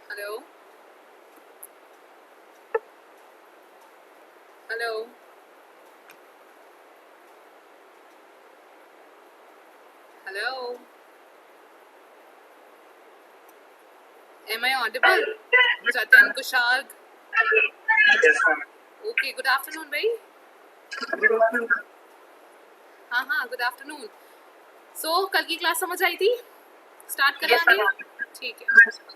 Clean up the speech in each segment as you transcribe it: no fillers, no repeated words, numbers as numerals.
Hello? Hello? Hello? Am I audible? Jatin, Kushag? Yes, ma'am. Okay, good afternoon, bhai. हाँ, good afternoon. So, कल की class समझ आई थी? Start करें Yes, आगे? ma'am. ठीक है.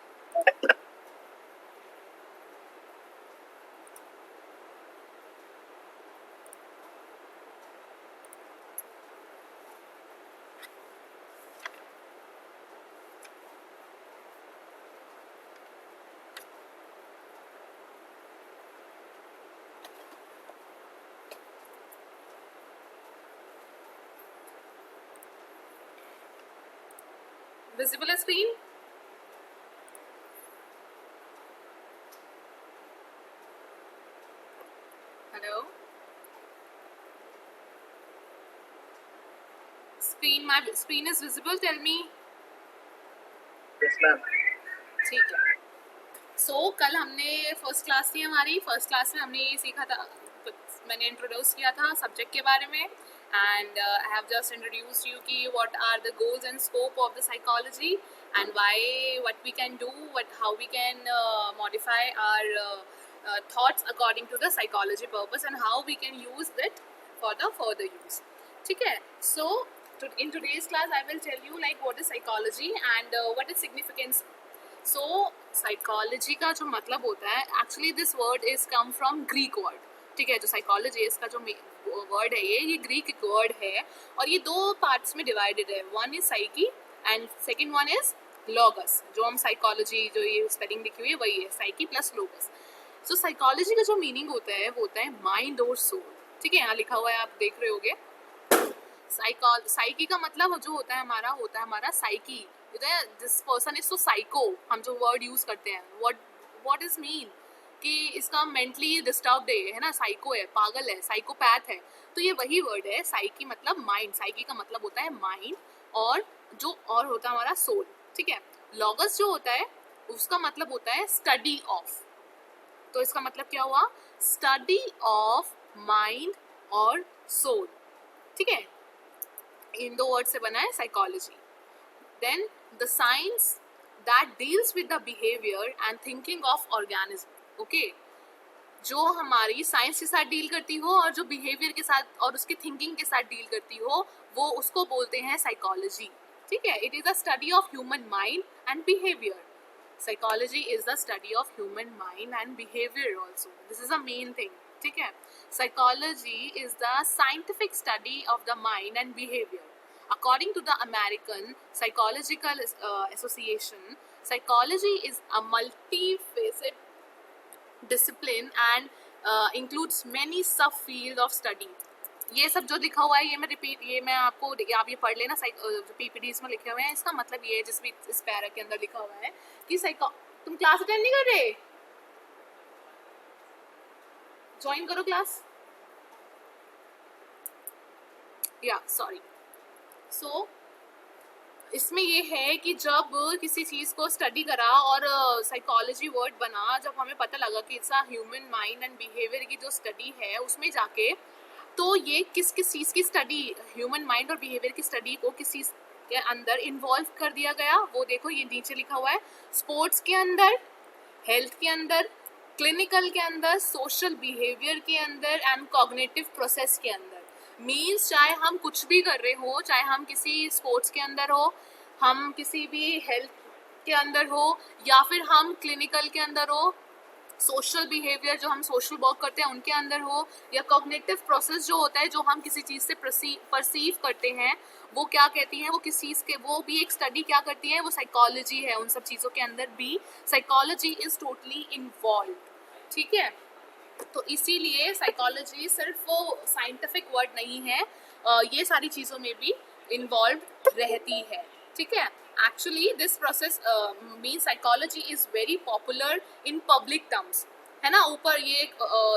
Visible screen? Hello? My screen is visible, tell me. Yes, ma'am. ठीक है. So, कल हमने फर्स्ट क्लास थी हमारी. फर्स्ट क्लास में हमने ये सीखा था, मैंने इंट्रोड्यूस किया था सब्जेक्ट के बारे में. And I have just introduced you कि what are the goals and scope of the psychology and what we can do, how we can modify our thoughts according to the psychology purpose and how we can use it for the further use. ठीक है. So in today's class I will tell you like what is psychology and what is significance. So psychology का जो मतलब होता है, actually this word is come from Greek word. ठीक है. जो साइकोलॉजी इसका जो वर्ड है ये ग्रीक वर्ड है और ये दो पार्ट्स में डिवाइडेड है. One is psyche and second one is logos. जो हम साइकोलॉजी जो ये स्पेलिंग लिखी हुई है वही है, साइकी प्लस लॉगस. सो साइकोलॉजी का जो मीनिंग होता है वो होता है माइंड और सोल. ठीक है, यहाँ लिखा हुआ है, आप देख रहे होगे. साइकी का मतलब जो होता है हमारा psyche. This person is so psycho. हम जो वर्ड यूज करते हैं, व्हाट इज मीन कि इसका मेंटली डिस्टर्ब्ड है ना, साइको है, पागल है, साइकोपैथ है. तो ये वही वर्ड है. साइकी मतलब माइंड. साइकी का मतलब होता है माइंड और जो और होता है हमारा सोल. ठीक है. लॉगस जो होता है उसका मतलब होता है स्टडी ऑफ. तो इसका मतलब क्या हुआ? स्टडी ऑफ माइंड और सोल. ठीक है. इन दो वर्ड से बना है psychology. Then the science that deals with the behaviour and thinking of organism. Okay. जो हमारी साइंस के साथ डील करती हो और जो बिहेवियर के साथ और उसकी थिंकिंग के साथ डील करती हो वो उसको बोलते हैं साइकोलॉजी. ठीक है. It is the study of human mind and behaviour. Psychology is the study of human mind and behavior also. This is a main thing. ठीक है. Psychology is the scientific study of the mind and behavior. According to the American Psychological Association, psychology is a multifaceted discipline and includes many subfield of study. ये सब जो लिखा हुआ है ये मैं आपको आप ये पढ़ लेना. जो पीपीडीज में लिखे हुए हैं इसका मतलब ये है, जिस भी इस पैरा के अंदर लिखा हुआ है कि तुम क्लास अटेंड नहीं कर रहे, ज्वाइन करो क्लास. या सॉरी. सो इसमें ये है कि जब किसी चीज़ को स्टडी करा और साइकोलॉजी वर्ड बना, जब हमें पता लगा कि it's human mind and behaviour की जो स्टडी है उसमें जाके, तो ये किस किस चीज़ की स्टडी, ह्यूमन माइंड और बिहेवियर की स्टडी को किस चीज़ के अंदर इन्वॉल्व कर दिया गया. वो देखो ये नीचे लिखा हुआ है. स्पोर्ट्स के अंदर, हेल्थ के अंदर, क्लिनिकल के अंदर, सोशल बिहेवियर के अंदर एंड कॉग्निटिव प्रोसेस के अंदर. मीन्स चाहे हम कुछ भी कर रहे हो, चाहे हम किसी स्पोर्ट्स के अंदर हो, हम किसी भी हेल्थ के अंदर हो, या फिर हम क्लिनिकल के अंदर हो, सोशल बिहेवियर जो हम सोशल वर्क करते हैं उनके अंदर हो, या कॉग्निटिव प्रोसेस जो होता है जो हम किसी चीज़ से परसीव करते हैं, वो क्या कहती हैं, वो किस चीज़ के, वो भी एक स्टडी क्या करती है, वो साइकोलॉजी है. उन सब चीज़ों के अंदर भी साइकोलॉजी इज टोटली इन्वॉल्व. ठीक है. तो इसीलिए साइकोलॉजी सिर्फ वो साइंटिफिक वर्ड नहीं है, ये सारी चीज़ों में भी इन्वॉल्व रहती है. ठीक है. Actually this process mean psychology is very popular in public terms. है ना, ऊपर ये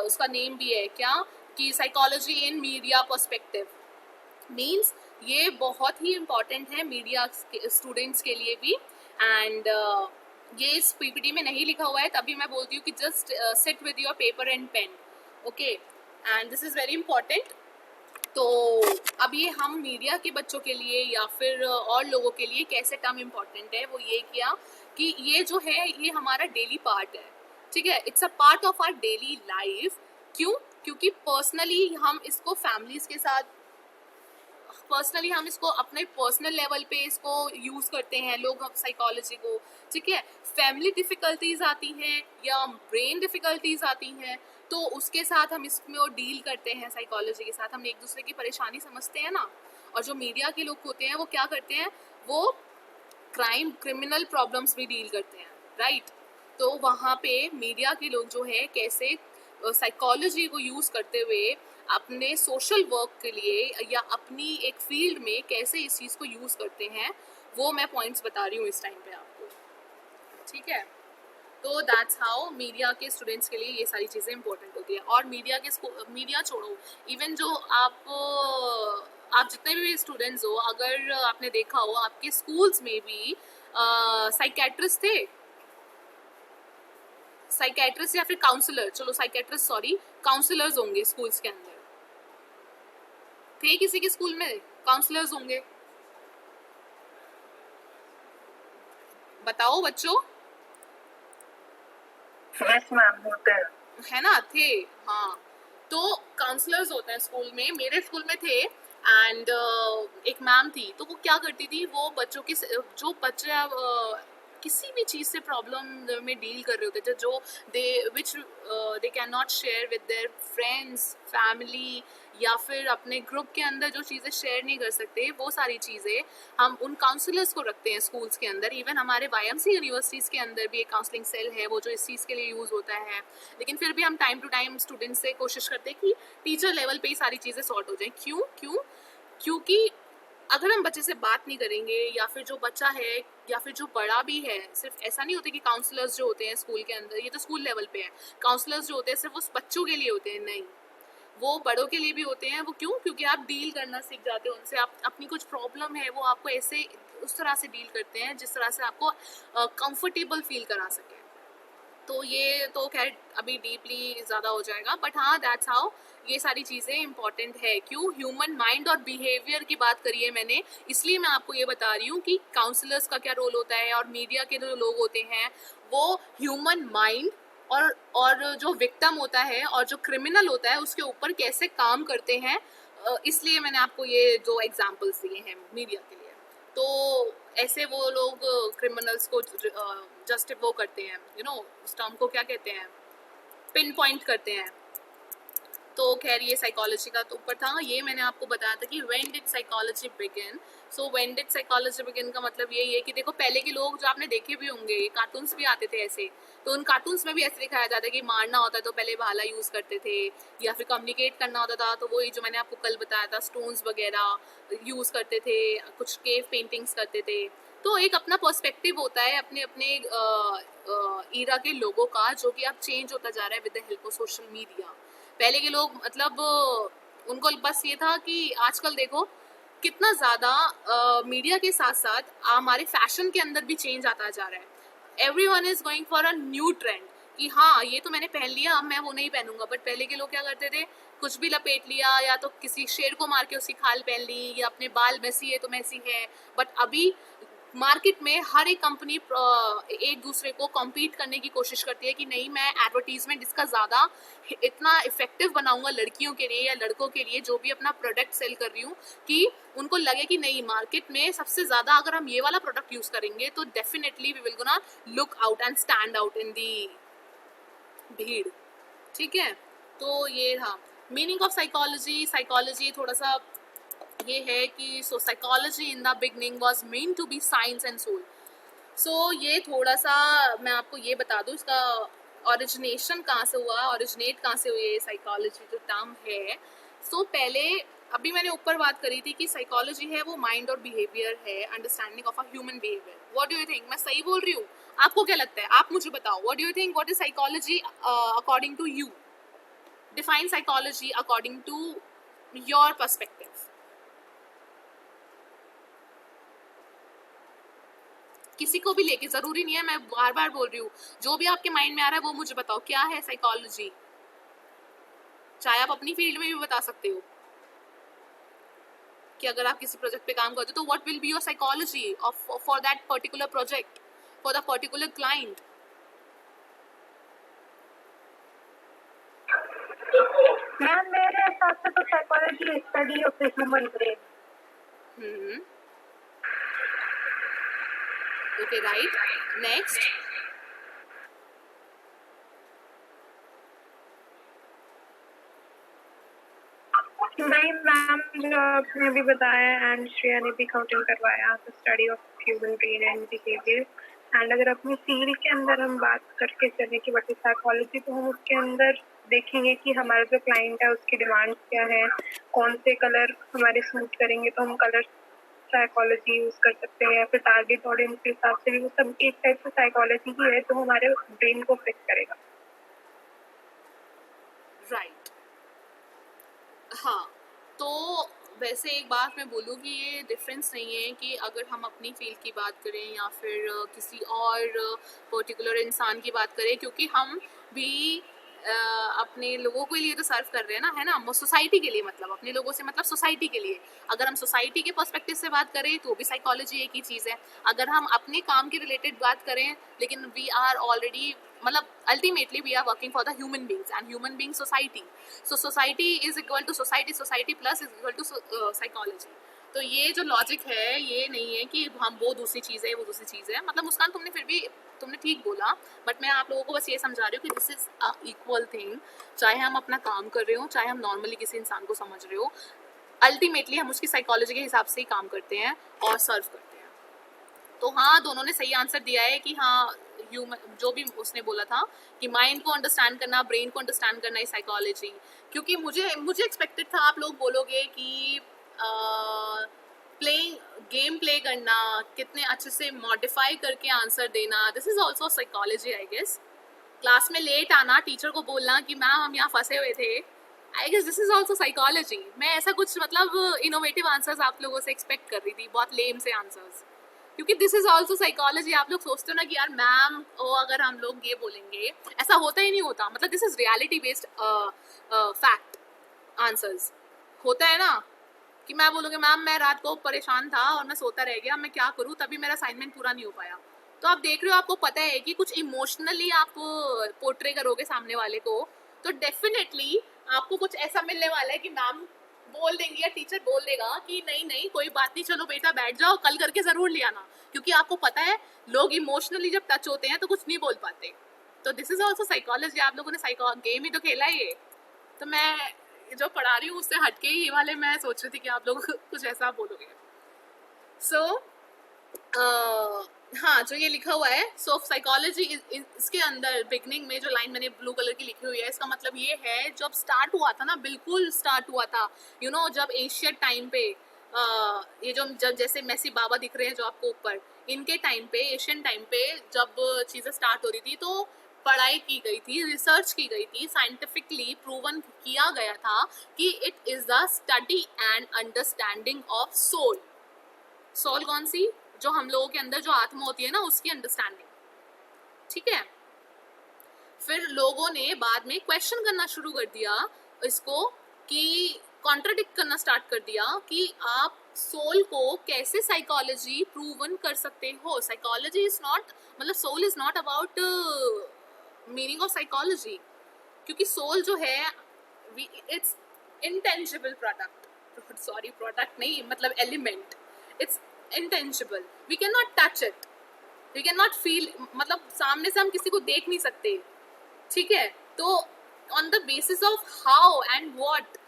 उसका नेम भी है क्या, कि psychology in media perspective. Means ये बहुत ही इम्पॉर्टेंट है मीडिया स्टूडेंट्स के लिए भी. एंड ये इस पीपीटी में नहीं लिखा हुआ है, तभी मैं बोलती हूँ कि just sit with your paper and pen, okay, and this is very important. तो अब ये हम मीडिया के बच्चों के लिए या फिर और लोगों के लिए कैसे टर्म इम्पॉर्टेंट है, वो ये किया कि ये जो है ये हमारा डेली पार्ट है, ठीक है, it's a part of our daily life. क्यों? क्योंकि पर्सनली हम इसको फैमिलीज के साथ, पर्सनली हम इसको अपने पर्सनल लेवल पे इसको यूज़ करते हैं लोग साइकोलॉजी को, ठीक है। फैमिली डिफ़िकल्टीज आती हैं या ब्रेन डिफ़िकल्टीज आती हैं, तो उसके साथ हम इसमें और डील करते हैं साइकोलॉजी के साथ, हम एक दूसरे की परेशानी समझते हैं ना। और जो मीडिया के लोग होते हैं वो क्या करते हैं, वो क्रिमिनल प्रॉब्लम्स भी डील करते हैं, राइट। तो वहाँ पे मीडिया के लोग जो है कैसे साइकोलॉजी को यूज़ करते हुए अपने सोशल वर्क के लिए या अपनी एक फील्ड में कैसे इस चीज़ को यूज़ करते हैं, वो मैं पॉइंट्स बता रही हूँ इस टाइम पे आपको, ठीक है। तो दैट्स हाउ मीडिया के स्टूडेंट्स के लिए ये सारी चीज़ें इंपॉर्टेंट होती है। और मीडिया छोड़ो, इवन जो आप जितने भी स्टूडेंट्स हो, अगर आपने देखा हो आपके स्कूल्स में भी साइकेट्रिस्ट थे, साइकेट्रिस्ट या फिर काउंसलर, चलो साइकेट्रिस्ट सॉरी, काउंसलर्स होंगे स्कूल्स के अंदर, थे किसी के स्कूल में काउंसलर्स होंगे, बताओ बच्चों। यस मैम, होते हैं, है ना, थे, हाँ। तो काउंसलर्स होते हैं स्कूल में, मेरे स्कूल में थे। एंड एक मैम थी, तो वो क्या करती थी, वो बच्चों की जो बच्चे किसी भी चीज़ से प्रॉब्लम में डील कर रहे होते थे, जो they can not share with their friends, family, या फिर अपने ग्रुप के अंदर जो चीज़ें शेयर नहीं कर सकते, वो सारी चीज़ें हम उन काउंसलर्स को रखते हैं स्कूल्स के अंदर। इवन हमारे YMCA यूनिवर्सिटीज़ के अंदर भी एक काउंसलिंग सेल है, वो जो इस चीज़ के लिए यूज़ होता है। लेकिन फिर भी हम टाइम टू टाइम स्टूडेंट्स से कोशिश करते हैं कि टीचर लेवल पे ही सारी चीज़ें सॉर्ट हो जाएं। क्योंकि अगर हम बच्चे से बात नहीं करेंगे, या फिर जो बच्चा है या फिर जो बड़ा भी है, सिर्फ ऐसा नहीं होता कि काउंसलर्स जो होते हैं स्कूल के अंदर, ये तो स्कूल लेवल पे है, काउंसलर्स जो होते हैं सिर्फ उस बच्चों के लिए होते हैं, नहीं, वो बड़ों के लिए भी होते हैं। वो क्यों? क्योंकि आप डील करना सीख जाते हो उनसे, आप अपनी कुछ प्रॉब्लम है वो आपको ऐसे उस तरह से डील करते हैं जिस तरह से आपको कंफर्टेबल फील करा सके। तो ये तो खैर अभी डीपली ज़्यादा हो जाएगा, बट हाँ दैट्स हाउ ये सारी चीज़ें इंपॉर्टेंट है। क्यों? ह्यूमन माइंड और बिहेवियर की बात करी है मैंने, इसलिए मैं आपको ये बता रही हूँ कि काउंसलर्स का क्या रोल होता है, और मीडिया के जो लोग होते हैं वो ह्यूमन माइंड और जो विक्टिम होता है और जो क्रिमिनल होता है उसके ऊपर कैसे काम करते हैं। इसलिए मैंने आपको ये जो एग्जाम्पल्स दिए हैं मीडिया के लिए। तो ऐसे वो लोग क्रिमिनल्स को जस्ट वो करते हैं, उस टर्म को क्या कहते हैं, पिन पॉइंट करते हैं। तो खैर ये साइकोलॉजी का तो ऊपर था, ये मैंने आपको बताया था कि when did psychology begin. So when did psychology begin का मतलब यही है कि देखो पहले के लोग जो आपने देखे भी होंगे, कार्टून्स भी आते थे ऐसे, तो उन कार्टून्स में भी ऐसे दिखाया जाता है कि मारना होता है तो पहले भाला यूज़ करते थे, या फिर कम्युनिकेट करना होता था तो वही जो मैंने आपको कल बताया था, स्टोन्स वगैरह यूज़ करते थे, कुछ केव पेंटिंग्स करते थे। तो एक अपना पर्सपेक्टिव होता है अपने अपने ईरा के लोगों का, जो कि अब चेंज होता जा रहा है with the help of social media. पहले के लोग मतलब उनको बस ये था कि आजकल देखो कितना ज़्यादा मीडिया के साथ साथ हमारे फैशन के अंदर भी चेंज आता जा रहा है। Everyone is going for a new trend कि हाँ ये तो मैंने पहन लिया, अब मैं वो नहीं पहनूंगा। बट पहले के लोग क्या करते थे, कुछ भी लपेट लिया, या तो किसी शेर को मार के उसकी खाल पहन ली, या अपने बाल मैसी है तो मैसी है। बट अभी मार्केट में हर एक कंपनी एक दूसरे को कॉम्पीट करने की कोशिश करती है कि नहीं मैं एडवर्टीजमेंट इसका ज़्यादा इतना इफेक्टिव बनाऊंगा लड़कियों के लिए या लड़कों के लिए, जो भी अपना प्रोडक्ट सेल कर रही हूँ, कि उनको लगे कि नहीं मार्केट में सबसे ज़्यादा अगर हम ये वाला प्रोडक्ट यूज़ करेंगे तो definitely we will gonna look out and stand out in the भीड़, ठीक है। तो ये था मीनिंग ऑफ साइकोलॉजी। साइकोलॉजी थोड़ा सा ये है कि so psychology in the beginning was meant to be science and soul. So ये थोड़ा सा मैं आपको ये बता दूँ इसका ओरिजिनेशन कहाँ से हुआ, ओरिजिनेट कहाँ से हुई है साइकोलॉजी जो टर्म है। सो पहले अभी मैंने ऊपर बात करी थी कि साइकोलॉजी है वो माइंड और बिहेवियर है, understanding of a human behaviour. What do you think, मैं सही बोल रही हूँ? आपको क्या लगता है, आप मुझे बताओ, what do you think, what is psychology according to you? Define psychology according to your perspective. किसी को भी लेके, जरूरी नहीं है, मैं बार बार बोल रही हूँ, जो भी आपके माइंड में आ रहा है वो मुझे बताओ, क्या है साइकोलॉजी? चाहे आप अपनी फील्ड में भी बता सकते हो कि अगर आप किसी प्रोजेक्ट पे काम करते हो तो what will be your psychology of for that particular project, for the particular client. Ma'am मेरे हिसाब से तो psychology study of the human brain. Okay, right, next. नहीं मैम, जो आपने भी बताया एंड श्रेया ने भी काउंटिंग करवाया, the study of human brain and behaviour. And अगर अपनी फील्ड के अंदर हम बात करके चलें कि व्हाट इज साइकोलॉजी, तो हम उसके अंदर देखेंगे कि हमारा जो क्लाइंट है उसकी डिमांड्स क्या है, कौन से कलर हमारे सूट करेंगे, तो हम कलर साइकोलॉजी यूज कर सकते हैं, या फिर टारगेट ऑडियंस के हिसाब से भी वो सब एक टाइप से साइकोलॉजी ही है, तो हमारे ब्रेन को अफेक्ट करेगा। राइट, हाँ, तो वैसे एक बात मैं बोलूँ कि ये डिफरेंस नहीं है कि अगर हम अपनी फील्ड की बात करें या फिर किसी और पर्टिकुलर इंसान की बात करें, क्योंकि हम भी अपने लोगों के लिए तो सर्व कर रहे हैं ना, है ना, सोसाइटी के लिए, मतलब अपने लोगों से मतलब सोसाइटी के लिए। अगर हम सोसाइटी के पर्सपेक्टिव से बात करें तो भी साइकोलॉजी एक ही चीज़ है। अगर हम अपने काम के रिलेटेड बात करें, लेकिन वी आर ऑलरेडी, मतलब ultimately we are working for the human beings and human being society, so society is equal to society, society plus is equal to psychology. तो ये जो लॉजिक है ये नहीं है कि हम वो दूसरी चीज़ है वो दूसरी चीज़ है। मतलब मुस्कान, तुमने फिर भी तुमने ठीक बोला, बट मैं आप लोगों को बस ये समझा रही हूँ कि this is a equal thing. चाहे हम अपना काम कर रहे हो, चाहे हम नॉर्मली किसी इंसान को समझ रहे हो, अल्टीमेटली हम उसकी साइकोलॉजी के हिसाब से ही काम करते हैं और सर्व करते हैं। तो हाँ, दोनों ने सही आंसर दिया है कि हाँ, ह्यूमन, जो भी उसने बोला था कि माइंड को अंडरस्टैंड करना, ब्रेन को अंडरस्टैंड करना है साइकोलॉजी। क्योंकि मुझे एक्सपेक्टेड था आप लोग बोलोगे कि प्लेइंग गेम प्ले करना, कितने अच्छे से मॉडिफाई करके आंसर देना, this is also psychology I guess. Class में लेट आना, टीचर को बोलना कि मैम हम यहाँ फंसे हुए थे, I guess this is also psychology. मैं ऐसा कुछ मतलब इनोवेटिव आंसर्स आप लोगों से एक्सपेक्ट कर रही थी, बहुत लेम से आंसर्स, क्योंकि दिस इज ऑल्सो साइकोलॉजी। आप लोग सोचते हो ना कि यार मैम अगर हम लोग ये बोलेंगे, ऐसा होता ही नहीं होता, मतलब this is reality based fact answers होता है ना, कि मैं बोलूँगी मैम मैं रात को परेशान था और मैं सोता रह गया, मैं क्या करूँ, तभी मेरा असाइनमेंट पूरा नहीं हो पाया। तो आप देख रहे हो, आपको पता है कि कुछ इमोशनली आप पोर्ट्रे करोगे सामने वाले को, तो डेफिनेटली आपको कुछ ऐसा मिलने वाला है कि मैम बोल देंगी या टीचर बोल देगा कि नहीं नहीं कोई बात नहीं, चलो बेटा बैठ जाओ, कल करके ज़रूर ले आना, क्योंकि आपको पता है लोग इमोशनली जब टच होते हैं तो कुछ नहीं बोल पाते। तो दिस इज ऑल्सो साइकोलॉजी। आप लोगों ने गेम ही तो खेला है ये। तो मैं जो पढ़ा रही हूँ उससे हटके ही वाले मैं सोच रही थी कि आप लोग कुछ ऐसा बोलोगे। सो हाँ, जो ये लिखा हुआ है, सो साइकोलॉजी इसके अंदर बिगनिंग में जो लाइन मैंने ब्लू कलर की लिखी हुई है, इसका मतलब ये है जब स्टार्ट हुआ था ना, बिल्कुल स्टार्ट हुआ था, यू नो, जब एशियन टाइम पे ये जो जब जैसे मेसी बाबा दिख रहे हैं जो आपको ऊपर, इनके टाइम पे, एशियन टाइम पे जब चीज़ें स्टार्ट हो रही थी, तो पढ़ाई की गई थी, रिसर्च की गई थी, साइंटिफिकली प्रूवन किया गया था कि it is the study and understanding of soul. Soul कौन सी? जो हम लोगों के अंदर जो आत्मा होती है ना, उसकी अंडरस्टैंडिंग, ठीक है। फिर लोगों ने बाद में क्वेश्चन करना शुरू कर दिया इसको, कि कॉन्ट्राडिक्ट करना स्टार्ट कर दिया कि आप सोल को कैसे साइकोलॉजी प्रूवन कर सकते हो। साइकोलॉजी इज नॉट, मतलब soul is not about meaning of psychology, क्योंकि सोल जो है it's intangible product, sorry product नहीं, मतलब element, it's intangible, we can not touch it, we can not feel, मतलब सामने से हम किसी को देख नहीं सकते, ठीक है। तो on the basis of how and what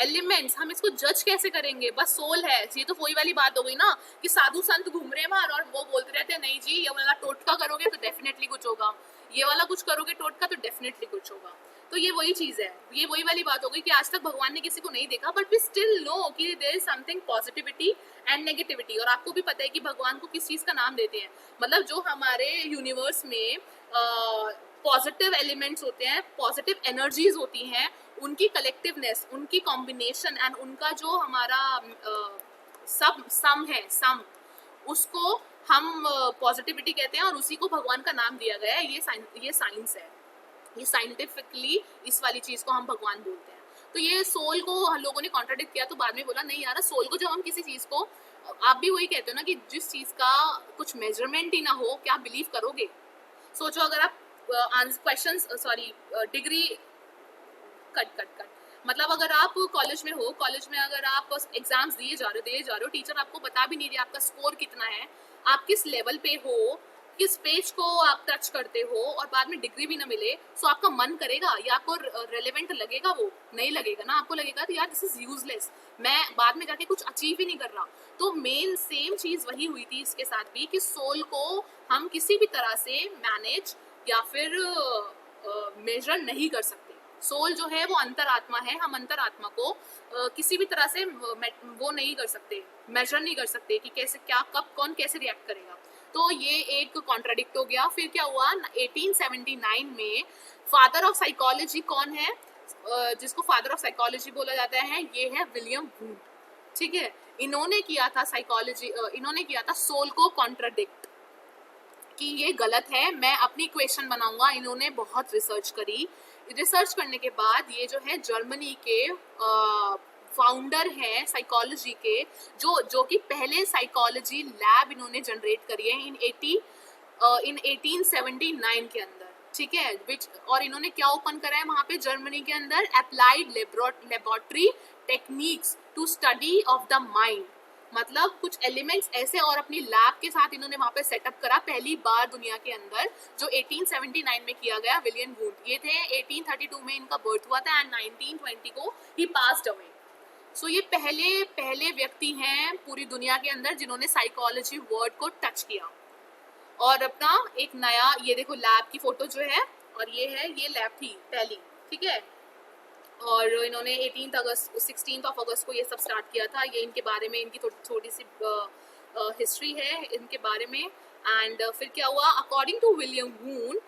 elements हम इसको जज कैसे करेंगे? बस सोल है, ये तो वही वाली बात हो गई ना कि साधु संत घूम रहे हैं बाहर और वो बोलते रहते हैं नहीं जी ये वाला टोटका करोगे तो डेफिनेटली कुछ होगा, ये वाला कुछ करोगे टोटका तो डेफिनेटली कुछ होगा। तो ये वही चीज़ है, ये वही वाली बात हो गई कि आज तक भगवान ने किसी को नहीं देखा, बट वी स्टिल नो कि there is something positivity and negativity. और आपको भी पता है कि भगवान को किस चीज़ का नाम देते हैं, मतलब जो हमारे यूनिवर्स में पॉजिटिव एलिमेंट्स होते हैं, पॉजिटिव एनर्जीज होती हैं, उनकी कलेक्टिवनेस, उनकी कॉम्बिनेशन एंड उनका जो हमारा सम है, सम, उसको हम पॉजिटिविटी कहते हैं और उसी को भगवान का नाम दिया गया है। ये साइंस है, ये साइंटिफिकली इस वाली चीज़ को हम भगवान बोलते हैं। तो ये सोल को हम लोगों ने कॉन्ट्राडिक्ट किया, तो बाद में बोला नहीं यार, सोल को जब हम किसी चीज़ को, आप भी वही कहते हो ना कि जिस चीज़ का कुछ मेजरमेंट ही ना हो, क्या बिलीव करोगे? सोचो अगर आप क्वेश्चन डिग्री कट मतलब अगर आप कॉलेज में हो, कॉलेज में अगर आप एग्जाम्स दिए जा रहे हो, टीचर आपको बता भी नहीं रही आपका स्कोर कितना है, आप किस लेवल पे हो, किस पेज को आप टच करते हो, और बाद में डिग्री भी ना मिले, तो आपका मन करेगा या आपको रेलेवेंट लगेगा? वो नहीं लगेगा ना, आपको लगेगा तो यार दिस इज यूजलेस, मैं बाद में जाके कुछ अचीव ही नहीं कर रहा। तो मेन सेम चीज वही हुई थी इसके साथ भी, कि सोल को हम किसी भी तरह से मैनेज या फिर मेजर नहीं कर सकते। सोल जो है वो अंतरात्मा है, हम अंतरात्मा को किसी भी तरह से वो नहीं कर सकते, मेजर नहीं कर सकते कि कैसे, क्या, कब, कौन कैसे रिएक्ट करेगा। तो ये एक कॉन्ट्राडिक्ट हो गया। फिर क्या हुआ, 1879 में फादर ऑफ साइकोलॉजी कौन है, जिसको फादर ऑफ साइकोलॉजी बोला जाता है, ये है विलियम वुड। ठीक है, इन्होंने किया था साइकोलॉजी, इन्होंने किया था सोल को कॉन्ट्राडिक्ट कि ये गलत है, मैं अपनी इक्वेशन बनाऊंगा। इन्होंने बहुत रिसर्च करी, रिसर्च करने के बाद ये जो है जर्मनी के फाउंडर हैं साइकोलॉजी के, जो कि पहले साइकोलॉजी लैब इन्होंने जनरेट करी है इन 1879 के अंदर। ठीक है, और इन्होंने क्या ओपन करा है वहाँ पे जर्मनी के अंदर, applied laboratory techniques to study of the mind. मतलब कुछ एलिमेंट्स ऐसे और अपनी लैब के साथ इन्होंने वहाँ पे सेटअप करा पहली बार दुनिया के अंदर, जो 1879 में किया गया। विलियम वुड ये थे, 1832 में इनका बर्थ हुआ था एंड 1920 को ही पास्ड अवे। सो ये पहले व्यक्ति हैं पूरी दुनिया के अंदर जिन्होंने साइकोलॉजी वर्ड को टच किया और अपना एक नया, ये देखो लैब की फोटो जो है, और ये है, ये लैब थी पहली। ठीक है, और इन्होंने 16 अगस्त को ये सब स्टार्ट किया था। ये इनके बारे में, इनकी थोड़ी सी हिस्ट्री है इनके बारे में। एंड फिर क्या हुआ, according to William Wundt,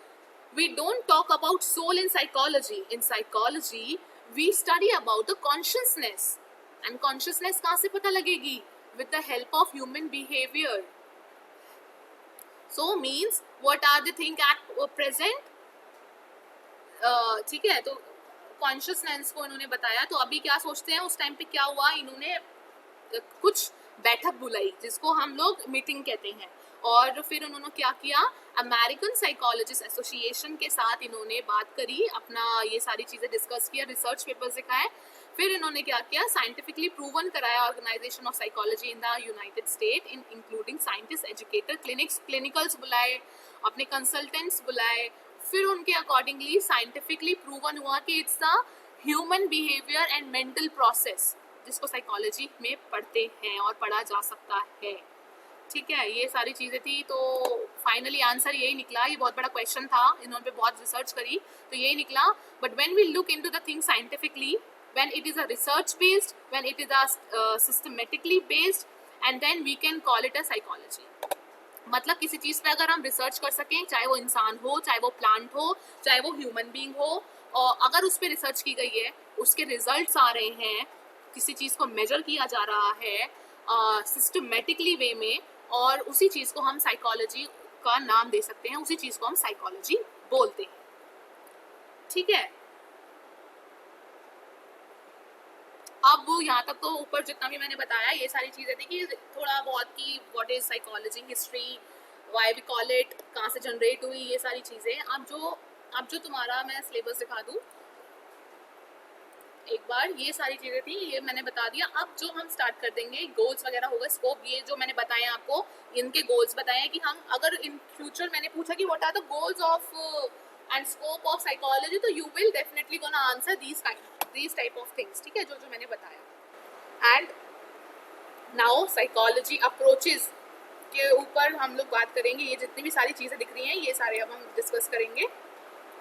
we don't talk about soul in psychology. In psychology we study about the consciousness, and consciousness कहाँ से पता लगेगी? With the help of human behaviour. So means what are the thing at present. ठीक है, तो consciousness को इन्होंने बताया। तो अभी क्या सोचते हैं, उस टाइम पे क्या हुआ, इन्होंने कुछ बैठक बुलाई जिसको हम लोग मीटिंग कहते हैं, और फिर उन्होंने क्या किया, अमेरिकन साइकोलॉजिस्ट एसोसिएशन के साथ इन्होंने बात करी, अपना ये सारी चीज़ें डिस्कस किया, रिसर्च पेपर्स दिखाए। फिर इन्होंने क्या किया, साइंटिफिकली प्रूवन कराया organisation of psychology in the United State, in including scientist, educator, clinicals बुलाए, अपने कंसल्टेंट्स बुलाए। फिर उनके अकॉर्डिंगली साइंटिफिकली प्रूवन हुआ कि it's the human behaviour and mental process, जिसको साइकोलॉजी में पढ़ते हैं और पढ़ा जा सकता है। ठीक है, ये सारी चीज़ें थी। तो फाइनली आंसर यही निकला। ये बहुत बड़ा क्वेश्चन था, इन्होंने बहुत रिसर्च करी तो यही निकला। But when we look into the thing scientifically, when it is a research based, when it is a systematically based, and then we can call it a psychology। मतलब किसी चीज़ पे अगर हम रिसर्च कर सकें, चाहे वो इंसान हो, चाहे वो प्लांट हो, चाहे वो ह्यूमन बीइंग हो, और अगर उस पर रिसर्च की गई है, उसके रिजल्ट्स आ रहे हैं, किसी चीज़ को मेजर किया जा रहा है सिस्टमेटिकली वे में, और उसी चीज़ को हम साइकोलॉजी का नाम दे सकते हैं, उसी चीज़ को हम साइकोलॉजी बोलते हैं। ठीक है, अब यहाँ तक तो ऊपर जितना भी मैंने बताया ये सारी चीज़ें थी कि थोड़ा बहुत की what is psychology, history, why we call it, कहाँ से जनरेट हुई, ये सारी चीज़ें। अब जो तुम्हारा मैं सिलेबस दिखा दूँ एक बार, ये सारी चीज़ें थी, ये मैंने बता दिया। अब जो हम स्टार्ट कर देंगे, गोल्स वगैरह होगा, स्कोप, ये जो मैंने बताया आपको, इनके गोल्स बताए कि हम अगर इन फ्यूचर, मैंने पूछा कि what are the goals of and scope of psychology, तो you will definitely gonna answer these type of things. ठीक है, जो मैंने बताया। एंड नाउ साइकोलॉजी अप्रोचेज के ऊपर हम लोग बात करेंगे। ये जितनी भी सारी चीज़ें दिख रही हैं, ये सारे अब हम डिस्कस करेंगे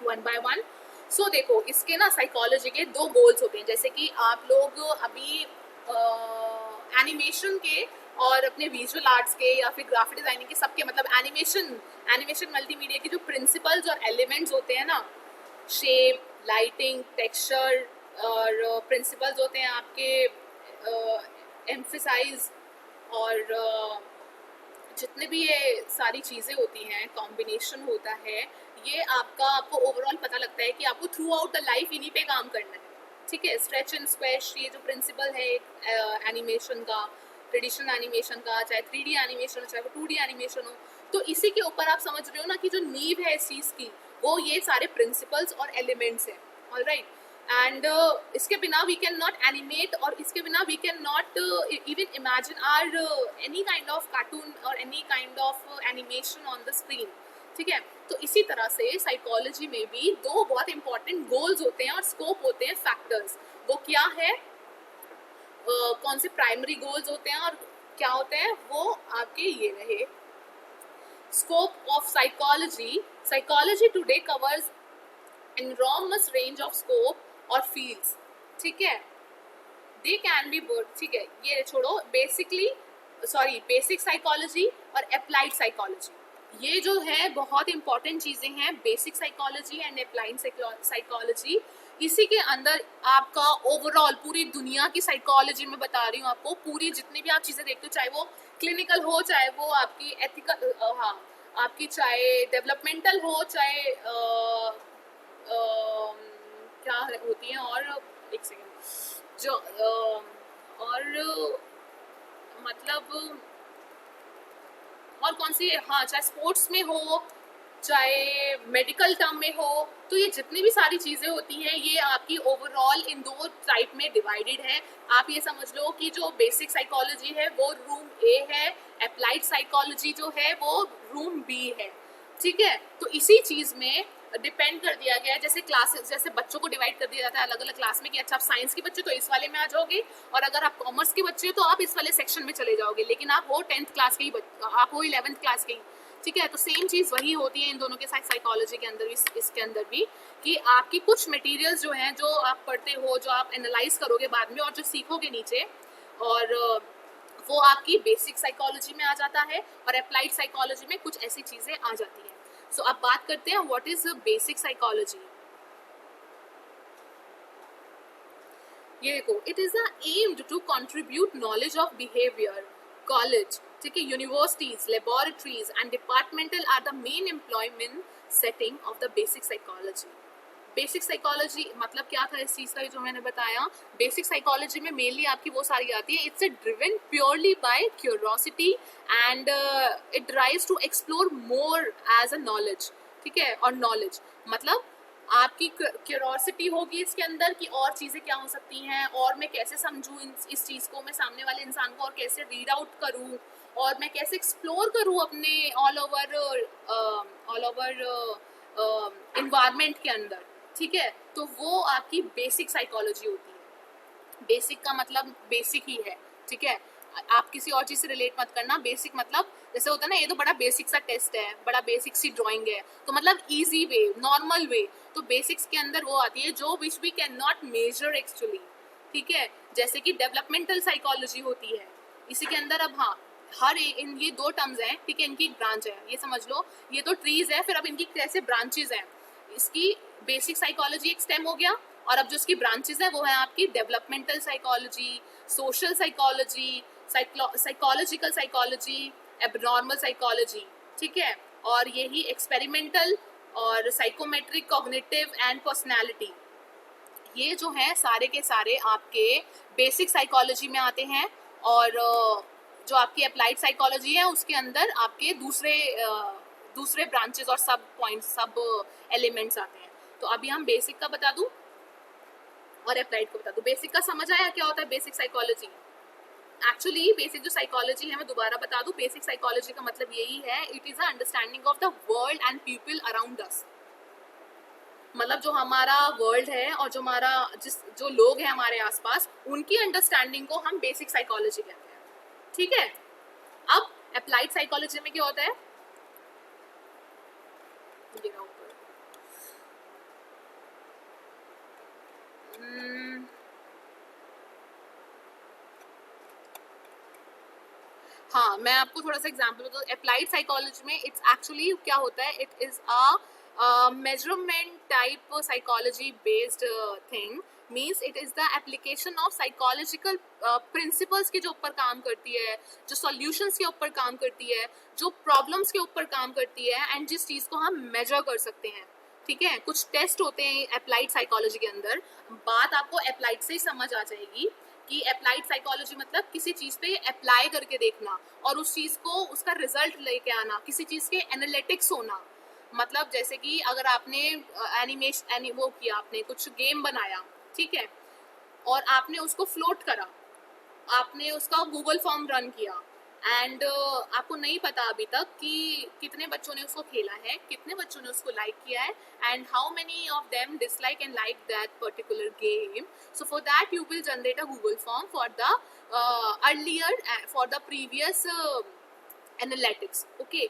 वन बाय वन। सो देखो, इसके ना साइकोलॉजी के 2 गोल्स होते हैं। जैसे कि आप लोग अभी एनिमेशन के और अपने विजुअल आर्ट्स के या फिर ग्राफिक डिजाइनिंग के, सबके मतलब एनिमेशन मल्टीमीडिया के जो प्रिंसिपल्स और एलिमेंट्स होते हैं ना, शेप, लाइटिंग, टेक्सचर और प्रिंसिपल्स होते हैं आपके एम्फेसाइज और जितने भी ये सारी चीज़ें होती हैं, कॉम्बिनेशन होता है, ये आपको ओवरऑल पता लगता है कि आपको थ्रू आउट द लाइफ इन्हीं पे काम करना है, ठीक है। स्ट्रेच एंड स्क्वैश, ये जो प्रिंसिपल है एनिमेशन का, ट्रेडिशनल एनिमेशन का, चाहे 3D एनिमेशन हो, चाहे वो 2D एनिमेशन हो, तो इसी के ऊपर आप समझ रहे हो ना कि जो नींव है इस चीज़ की, वो ये सारे प्रिंसिपल्स और एलिमेंट्स हैं, ऑलराइट। एंड इसके बिना वी कैन नॉट एनिमेट, और इसके बिना we can not even imagine are any kind of cartoon और any kind of animation on the screen, ठीक है। तो इसी तरह से साइकोलॉजी में भी दो बहुत इंपॉर्टेंट गोल्स होते हैं और स्कोप होते हैं, फैक्टर्स। वो क्या है, कौन से प्राइमरी गोल्स होते हैं और क्या होते हैं, वो आपके ये रहे। Scope of psychology, psychology today covers enormous range of scope और fields, ठीक है। they can be both, ठीक है, ये छोड़ो, बेसिक साइकोलॉजी और अप्लाइड साइकोलॉजी, ये जो है बहुत इंपॉर्टेंट चीजें हैं, basic psychology and applied psychology. इसी के अंदर आपका ओवरऑल पूरी दुनिया की साइकोलॉजी में बता रही हूँ आपको, पूरी जितनी भी आप चीजें देखते हो, चाहे वो क्लिनिकल हो, चाहे वो आपकी एथिकल, हाँ, आपकी चाहे डेवलपमेंटल हो, चाहे क्या होती हैं, और एक सेकेंड, जो और मतलब और कौन सी, हाँ, चाहे स्पोर्ट्स में हो, चाहे मेडिकल टर्म में हो, तो ये जितनी भी सारी चीज़ें होती हैं, ये आपकी ओवरऑल इन दो टाइप में डिवाइडेड है। आप ये समझ लो कि जो बेसिक साइकोलॉजी है वो रूम ए है, अप्लाइड साइकोलॉजी जो है वो रूम बी है, ठीक है। तो इसी चीज़ में डिपेंड कर दिया गया है, जैसे क्लासेस, जैसे बच्चों को डिवाइड कर दिया जाता है अलग अलग क्लास में कि अच्छा आप साइंस के बच्चे तो इस वाले में आ जाओगे, और अगर आप कॉमर्स के बच्चे हो तो आप इस वाले सेक्शन में चले जाओगे, लेकिन आप हो 10th क्लास के ही, आप हो 11th क्लास के ही, ठीक है। तो सेम चीज़ वही होती है इन दोनों के साथ, साइकोलॉजी के अंदर भी, इसके अंदर भी, कि आपकी कुछ मटेरियल्स जो हैं, जो आप पढ़ते हो, जो आप एनालाइज करोगे बाद में और जो सीखोगे नीचे, और वो आपकी बेसिक साइकोलॉजी में आ जाता है, और अप्लाइड साइकोलॉजी में कुछ ऐसी चीज़ें आ जाती हैं। सो अब बात करते हैं व्हाट इज बेसिक साइकोलॉजी। ये देखो, it is aimed to contribute knowledge of behaviour, college, ठीक है, universities, laboratories and departmental are the main employment setting of the basic psychology. Basic psychology मतलब क्या था इस चीज़ का, जो मैंने बताया, बेसिक साइकोलॉजी में मेनली आपकी वो सारी आती है, it's driven purely by curiosity and it drives to explore more as a knowledge, ठीक है। और नॉलेज मतलब आपकी क्यूरोसिटी होगी इसके अंदर कि और चीज़ें क्या हो सकती हैं, और मैं कैसे समझूँ इस चीज़ को, मैं सामने वाले इंसान को और कैसे रीड आउट करूँ, और मैं कैसे एक्सप्लोर करूँ अपने ऑल ओवर इन्वायरमेंट के अंदर, ठीक है। तो वो आपकी बेसिक साइकोलॉजी होती है। बेसिक का मतलब बेसिक ही है, ठीक है। आप किसी और चीज़ से रिलेट मत करना। बेसिक मतलब जैसे होता है ना, ये तो बड़ा बेसिक सा टेस्ट है, बड़ा बेसिक सी ड्राइंग है, तो मतलब इजी वे, नॉर्मल वे। तो बेसिक्स के अंदर वो आती है जो which we can not measure actually, ठीक है। जैसे कि डेवलपमेंटल साइकोलॉजी होती है, इसी के अंदर अब हाँ, हर इन ये दो टर्म्स हैं, ठीक है, इनकी ब्रांच है, ये समझ लो, ये तो ट्रीज है, फिर अब इनकी कैसे ब्रांचेज हैं। इसकी बेसिक साइकोलॉजी एक स्टेम हो गया, और अब जो इसकी ब्रांचेज है वो है आपकी developmental psychology, social psychology, psychological psychology, abnormal psychology, ठीक है। और यही एक्सपेरिमेंटल और साइकोमेट्रिक, कॉग्निटिव एंड पर्सनैलिटी, ये जो है सारे के सारे आपके बेसिक साइकोलॉजी में आते हैं। और जो आपकी अप्लाइड साइकोलॉजी है उसके अंदर आपके दूसरे ब्रांचेस और सब पॉइंट्स, सब एलिमेंट्स आते हैं। तो अभी हम बेसिक का बता दूं और अप्लाइड को बता दूं। बेसिक का समझ आया क्या होता है बेसिक साइकोलॉजी? एक्चुअली बेसिक जो साइकोलॉजी है, मैं दोबारा बता दूं, बेसिक साइकोलॉजी का मतलब यही है, it is a understanding of the world and people around us. मतलब जो हमारा वर्ल्ड है और जो लोग हैं हमारे आसपास, उनकी अंडरस्टैंडिंग को हम बेसिक साइकोलॉजी कहते हैं, ठीक है। अब अप्लाइड साइकोलॉजी में क्या होता है, हाँ, मैं आपको थोड़ा सा एग्जांपल बताऊँ। अप्लाइड साइकोलॉजी में इट्स एक्चुअली क्या होता है, it is a measurement type psychology based thing. Means it is the application of psychological principles के जो ऊपर काम करती है, जो सॉल्यूशंस के ऊपर काम करती है, जो प्रॉब्लम्स के ऊपर काम करती है, एंड जिस चीज़ को हम मेजर कर सकते हैं। ठीक है, कुछ टेस्ट होते हैं अप्लाइड साइकोलॉजी के अंदर। बात आपको अप्लाइड से ही समझ आ जाएगी कि अप्लाइड साइकोलॉजी मतलब किसी चीज़ पे अप्लाई करके देखना और उस चीज़ को, उसका रिजल्ट लेके आना, किसी चीज़ के एनालिटिक्स होना। मतलब जैसे कि अगर आपने एनिमेशन वो किया, आपने कुछ गेम बनाया, ठीक है, और आपने उसको फ्लोट करा, आपने उसका गूगल फॉर्म रन किया, एंड आपको नहीं पता अभी तक कि कितने बच्चों ने उसको खेला है, कितने बच्चों ने उसको लाइक किया है, and how many of them dislike and like that particular game. So for that you will generate a Google form for the for the previous analytics. Okay,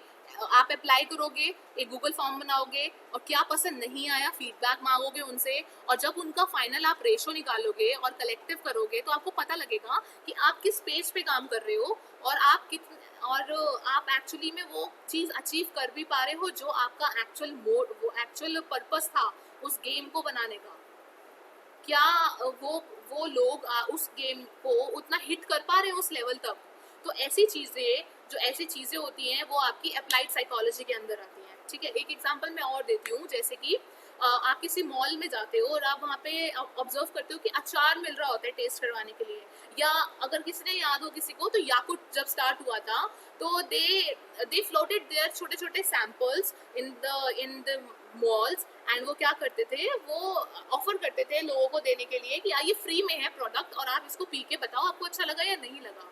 आप अप्लाई करोगे, एक गूगल फॉर्म बनाओगे, और क्या पसंद नहीं आया फीडबैक मांगोगे उनसे, और जब उनका फाइनल आप रेशो निकालोगे और कलेक्टिव करोगे तो आपको पता लगेगा कि आप किस पेज पे काम कर रहे हो, और आप एक्चुअली में वो चीज़ अचीव कर भी पा रहे हो जो आपका एक्चुअल मोड, वो एक्चुअल पर्पस था उस गेम को बनाने का. क्या वो लोग उस गेम को उतना हिट कर पा रहे हैं उस लेवल तक. तो ऐसी चीज़ें होती हैं वो आपकी अप्लाइड साइकोलॉजी के अंदर आती हैं. ठीक है, एक एग्जांपल मैं और देती हूँ. जैसे कि आप किसी मॉल में जाते हो और आप वहाँ पे ऑब्जर्व करते हो कि अचार मिल रहा होता है टेस्ट करवाने के लिए, या अगर किसी ने याद हो किसी को, तो याकुट जब स्टार्ट हुआ था तो दे फ्लोटेड देयर छोटे छोटे samples in the malls, and वो क्या करते थे, वो ऑफर करते थे लोगों को देने के लिए कि ये फ्री में है प्रोडक्ट, और आप इसको पी के बताओ आपको अच्छा लगा या नहीं लगा,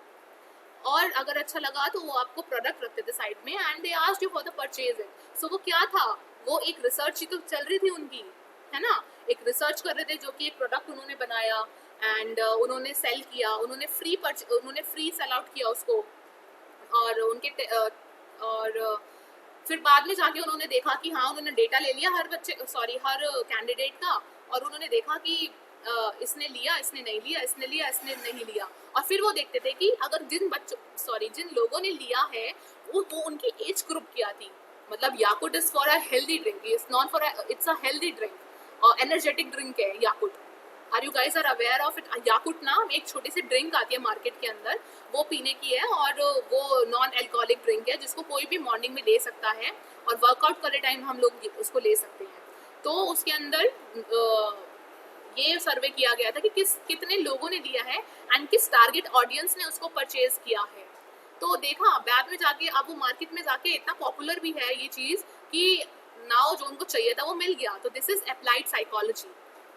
और अगर अच्छा लगा तो वो आपको प्रोडक्ट रखते थे साइड में, and they asked you for the purchase it. So वो क्या था, वो एक रिसर्च ही तो चल रही थी उनकी, है ना. एक रिसर्च कर रहे थे जो कि एक प्रोडक्ट उन्होंने बनाया, एंड उन्होंने सेल किया, उन्होंने फ्री सेल आउट किया उसको, और और फिर बाद में जाके उन्होंने देखा कि हाँ, उन्होंने डेटा ले लिया हर कैंडिडेट का, और उन्होंने देखा कि इसने लिया, इसने नहीं लिया, इसने लिया, इसने नहीं लिया, और फिर वो देखते थे कि अगर जिन लोगों ने लिया है वो उनकी एज ग्रुप क्या थी. मतलब Yakult is for a healthy drink, it's a healthy drink, और एनर्जेटिक ड्रिंक है Yakult. Are you guys are aware of it? Yakult नाम एक छोटी सी ड्रिंक आती है मार्केट के अंदर, वो पीने की है, और वो नॉन एल्कोहलिक ड्रिंक है जिसको कोई भी मॉर्निंग में ले सकता है, और वर्कआउट करते टाइम हम लोग उसको ले सकते हैं. तो उसके अंदर ये सर्वे किया गया था कि कितने लोगों ने लिया है एंड किस टारगेट ऑडियंस ने उसको परचेज किया है. तो देखा बाद में जाके, अब वो मार्केट में जाके इतना पॉपुलर भी है ये चीज़ कि नाउ जो उनको चाहिए था वो मिल गया. तो दिस इज अप्लाइड साइकोलॉजी.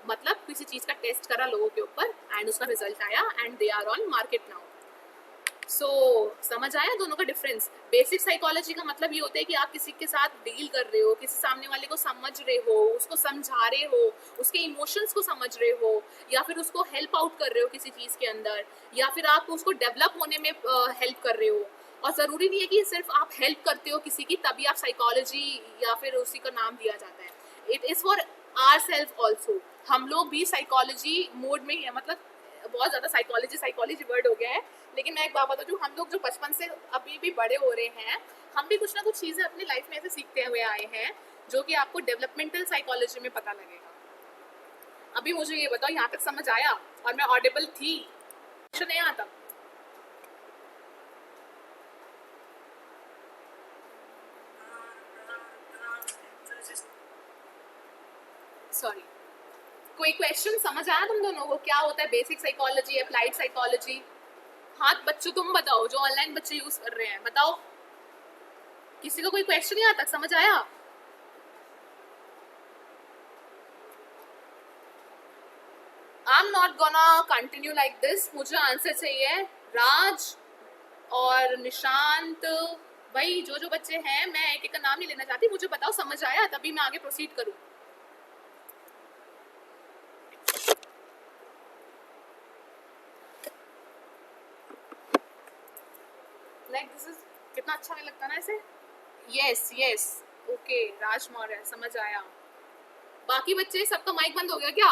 मतलब किसी चीज़ का टेस्ट करा लोगों के ऊपर, एंड उसका रिजल्ट आया, and they are on market now. So समझ आया दोनों का डिफरेंस. बेसिक साइकोलॉजी का मतलब ये होता है कि आप किसी के साथ डील कर रहे हो, किसी सामने वाले को समझ रहे हो, उसको समझा रहे हो, उसके इमोशंस को समझ रहे हो, या फिर उसको हेल्प आउट कर रहे हो किसी चीज़ के अंदर, या फिर आप उसको डेवलप होने में हेल्प कर रहे हो. और ज़रूरी नहीं है कि सिर्फ आप हेल्प करते हो किसी की तभी आप साइकोलॉजी या फिर उसी का नाम दिया जाता है. It is for our self also. हम लोग भी साइकोलॉजी मोड में ही है. मतलब बहुत ज़्यादा साइकोलॉजी वर्ड हो गया है, लेकिन मैं एक बात बता दूँ, हम लोग जो बचपन से अभी भी बड़े हो रहे हैं, हम भी कुछ ना कुछ चीज़ें अपनी लाइफ में ऐसे सीखते हुए आए हैं जो कि आपको डेवलपमेंटल साइकोलॉजी में पता लगेगा. अभी मुझे ये बताओ, यहाँ तक समझ आया और मैं ऑडिबल थी? नहीं आता? सॉरी, कोई क्वेश्चन समझ आया तुम दोनों को? क्या होता है बेसिक साइकोलॉजी, अप्लाइड साइकोलॉजी? हाथ बच्चों तुम बताओ, जो ऑनलाइन बच्चे यूज कर रहे हैं, बताओ. किसी को कोई क्वेश्चन यहाँ तक समझ आया? I am not gonna continue like this. मुझे आंसर चाहिए. राज और निशांत, भाई जो बच्चे हैं, मैं एक एक का नाम नहीं लेना चाहती, मुझे बताओ समझ आया, तभी मैं आगे प्रोसीड करूँ. लाइक दिस इज कितना अच्छा नहीं लगता ना ऐसे. यस ओके, राज मौर्य, समझ आया. बाकी बच्चे सबका माइक बंद हो गया क्या?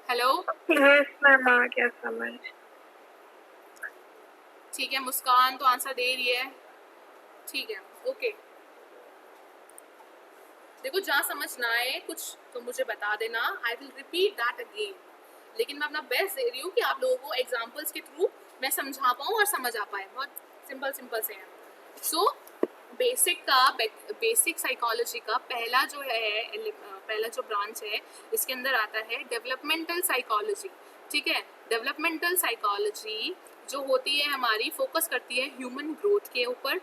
हेलो. यस मैम, आ गया समझ. ठीक है, मुस्कान तो आंसर दे रही है, ठीक है, ओके। देखो जहाँ समझ ना आए कुछ तो मुझे बता देना, I will repeat that again, लेकिन मैं अपना बेस्ट दे रही हूँ कि आप लोगों को एग्जाम्पल्स के थ्रू मैं समझा पाऊँ और समझ आ पाए, बहुत सिंपल सिंपल से है। सो बेसिक साइकोलॉजी का पहला जो है, पहला जो ब्रांच है इसके अंदर आता है डेवलपमेंटल साइकोलॉजी, ठीक है। डेवलपमेंटल साइकोलॉजी जो होती है हमारी, फोकस करती है ह्यूमन ग्रोथ के ऊपर,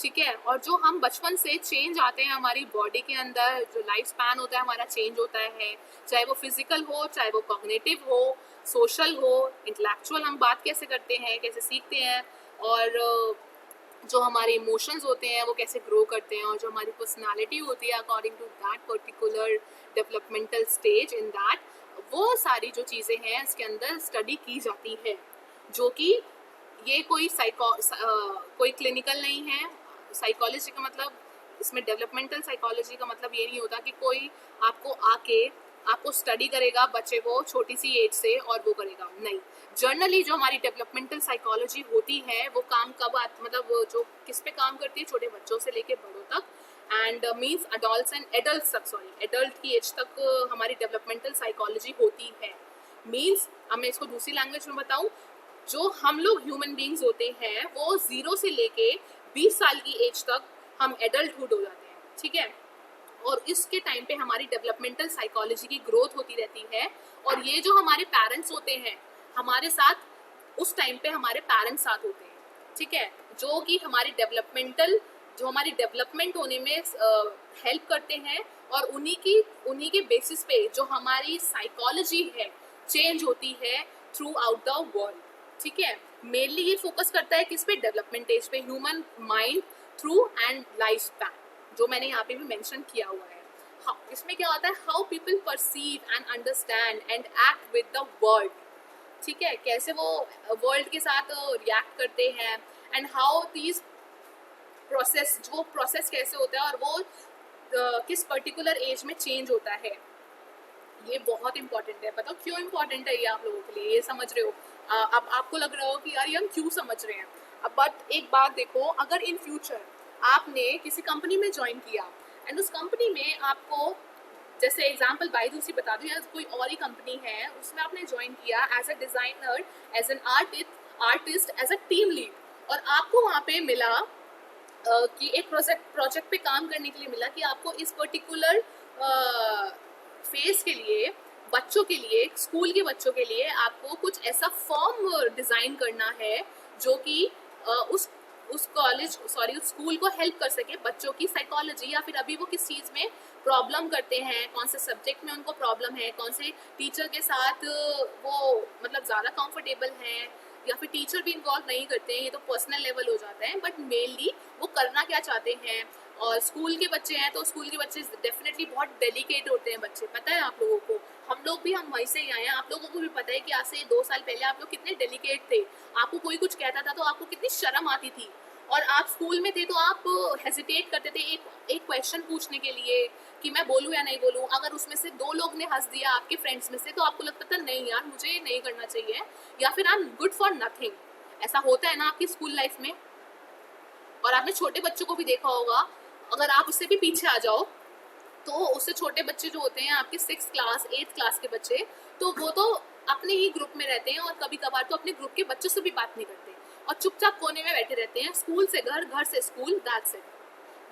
ठीक है। और जो हम बचपन से चेंज आते हैं हमारी बॉडी के अंदर, जो लाइफ स्पैन होता है हमारा चेंज होता है, चाहे वो फिजिकल हो, चाहे वो कॉग्निटिव हो, सोशल हो, इंटेलेक्चुअल हम बात कैसे करते हैं, कैसे सीखते हैं, और जो हमारे इमोशंस होते हैं वो कैसे ग्रो करते हैं, और जो हमारी पर्सनालिटी होती है according to that particular developmental stage in that, वो सारी जो चीज़ें हैं इसके अंदर स्टडी की जाती है। जो कि ये कोई क्लिनिकल नहीं है। साइकोलॉजी का मतलब, इसमें डेवलपमेंटल साइकोलॉजी का मतलब ये नहीं होता कि कोई आपको आके आपको स्टडी करेगा बच्चे को छोटी सी एज से और वो करेगा, नहीं। जनरली जो हमारी डेवलपमेंटल साइकोलॉजी होती है वो काम कब मतलब जो किस पे काम करती है, छोटे बच्चों से लेके बड़ों तक, and means adult and adult तक, सॉरी एडल्ट की एज तक हमारी डेवलपमेंटल साइकोलॉजी होती है। मीन्स अब मैं इसको दूसरी लैंग्वेज में बताऊं, जो हम लोग ह्यूमन बींग्स होते हैं वो 0 से लेके 20 साल की एज तक हम एडल्टहुड हो जाते हैं, ठीक है। और इसके टाइम पे हमारी डेवलपमेंटल साइकोलॉजी की ग्रोथ होती रहती है। और ये जो हमारे पेरेंट्स होते हैं हमारे साथ, उस टाइम पे हमारे पेरेंट्स साथ होते हैं, ठीक है, जो कि हमारी डेवलपमेंट होने में हेल्प करते हैं। और उन्हीं के बेसिस पे जो हमारी साइकोलॉजी है चेंज होती है थ्रू आउट द वर्ल्ड, ठीक है। मेनली ये फोकस करता है किस पे, डेवलपमेंट एज पे, human mind through and life span, जो मैंने यहाँ पे भी मेंशन किया हुआ है। इसमें क्या होता है, how people perceive and understand and act with the world, ठीक है, कैसे वो वर्ल्ड के साथ रिएक्ट करते हैं, एंड हाउ दीज प्रोसेस कैसे होता है, और वो किस पर्टिकुलर एज में चेंज होता है। ये बहुत इंपॉर्टेंट है। बताओ क्यों इंपॉर्टेंट है ये आप लोगों के लिए, ये समझ रहे हो। अब आपको लग रहा हो कि यार ये हम क्यों समझ रहे हैं। अब बट एक बात देखो, अगर इन फ्यूचर आपने किसी कंपनी में ज्वाइन किया एंड उस कंपनी में आपको, जैसे एग्जाम्पल बायजूसी बता दूं या कोई और ही कंपनी है, उसमें आपने ज्वाइन किया as a designer, as an artist, as a team lead, और आपको वहाँ पे मिला कि एक प्रोजेक्ट पे काम करने के लिए मिला कि आपको इस पर्टिकुलर फेज के लिए, बच्चों के लिए, स्कूल के बच्चों के लिए आपको कुछ ऐसा फॉर्म डिज़ाइन करना है जो कि उस स्कूल को हेल्प कर सके बच्चों की साइकोलॉजी, या फिर अभी वो किस चीज़ में प्रॉब्लम करते हैं, कौन से सब्जेक्ट में उनको प्रॉब्लम है, कौन से टीचर के साथ वो मतलब ज़्यादा कंफर्टेबल हैं, या फिर टीचर भी इन्वॉल्व नहीं करते हैं, ये तो पर्सनल लेवल हो जाता है, बट मेनली वो करना क्या चाहते हैं। और स्कूल के बच्चे हैं तो स्कूल के बच्चे डेफिनेटली बहुत डेलिकेट होते हैं बच्चे, पता है आप लोगों को, हम वहीं से ही आए हैं, आप लोगों को भी पता है कि आज से 2 साल पहले आप लोग कितने डेलिकेट थे। आपको कोई कुछ कहता था तो आपको कितनी शर्म आती थी, और आप स्कूल में थे तो आप हेजिटेट करते थे एक क्वेश्चन पूछने के लिए कि मैं बोलूँ या नहीं बोलूँ। अगर उसमें से 2 लोग ने हंस दिया आपके फ्रेंड्स में से, तो आपको लगता था नहीं यार मुझे नहीं करना चाहिए, या फिर I am good for nothing. ऐसा होता है ना आपकी स्कूल लाइफ में। और आपने छोटे बच्चों को भी देखा होगा, अगर आप उससे भी पीछे आ जाओ तो उससे छोटे बच्चे जो होते हैं आपके 6th क्लास 8th क्लास के बच्चे, तो वो तो अपने ही ग्रुप में रहते हैं, और कभी कभार तो अपने ग्रुप के बच्चों से भी बात नहीं करते और चुपचाप कोने में बैठे रहते हैं। स्कूल से घर, घर से स्कूल, दैट्स इट।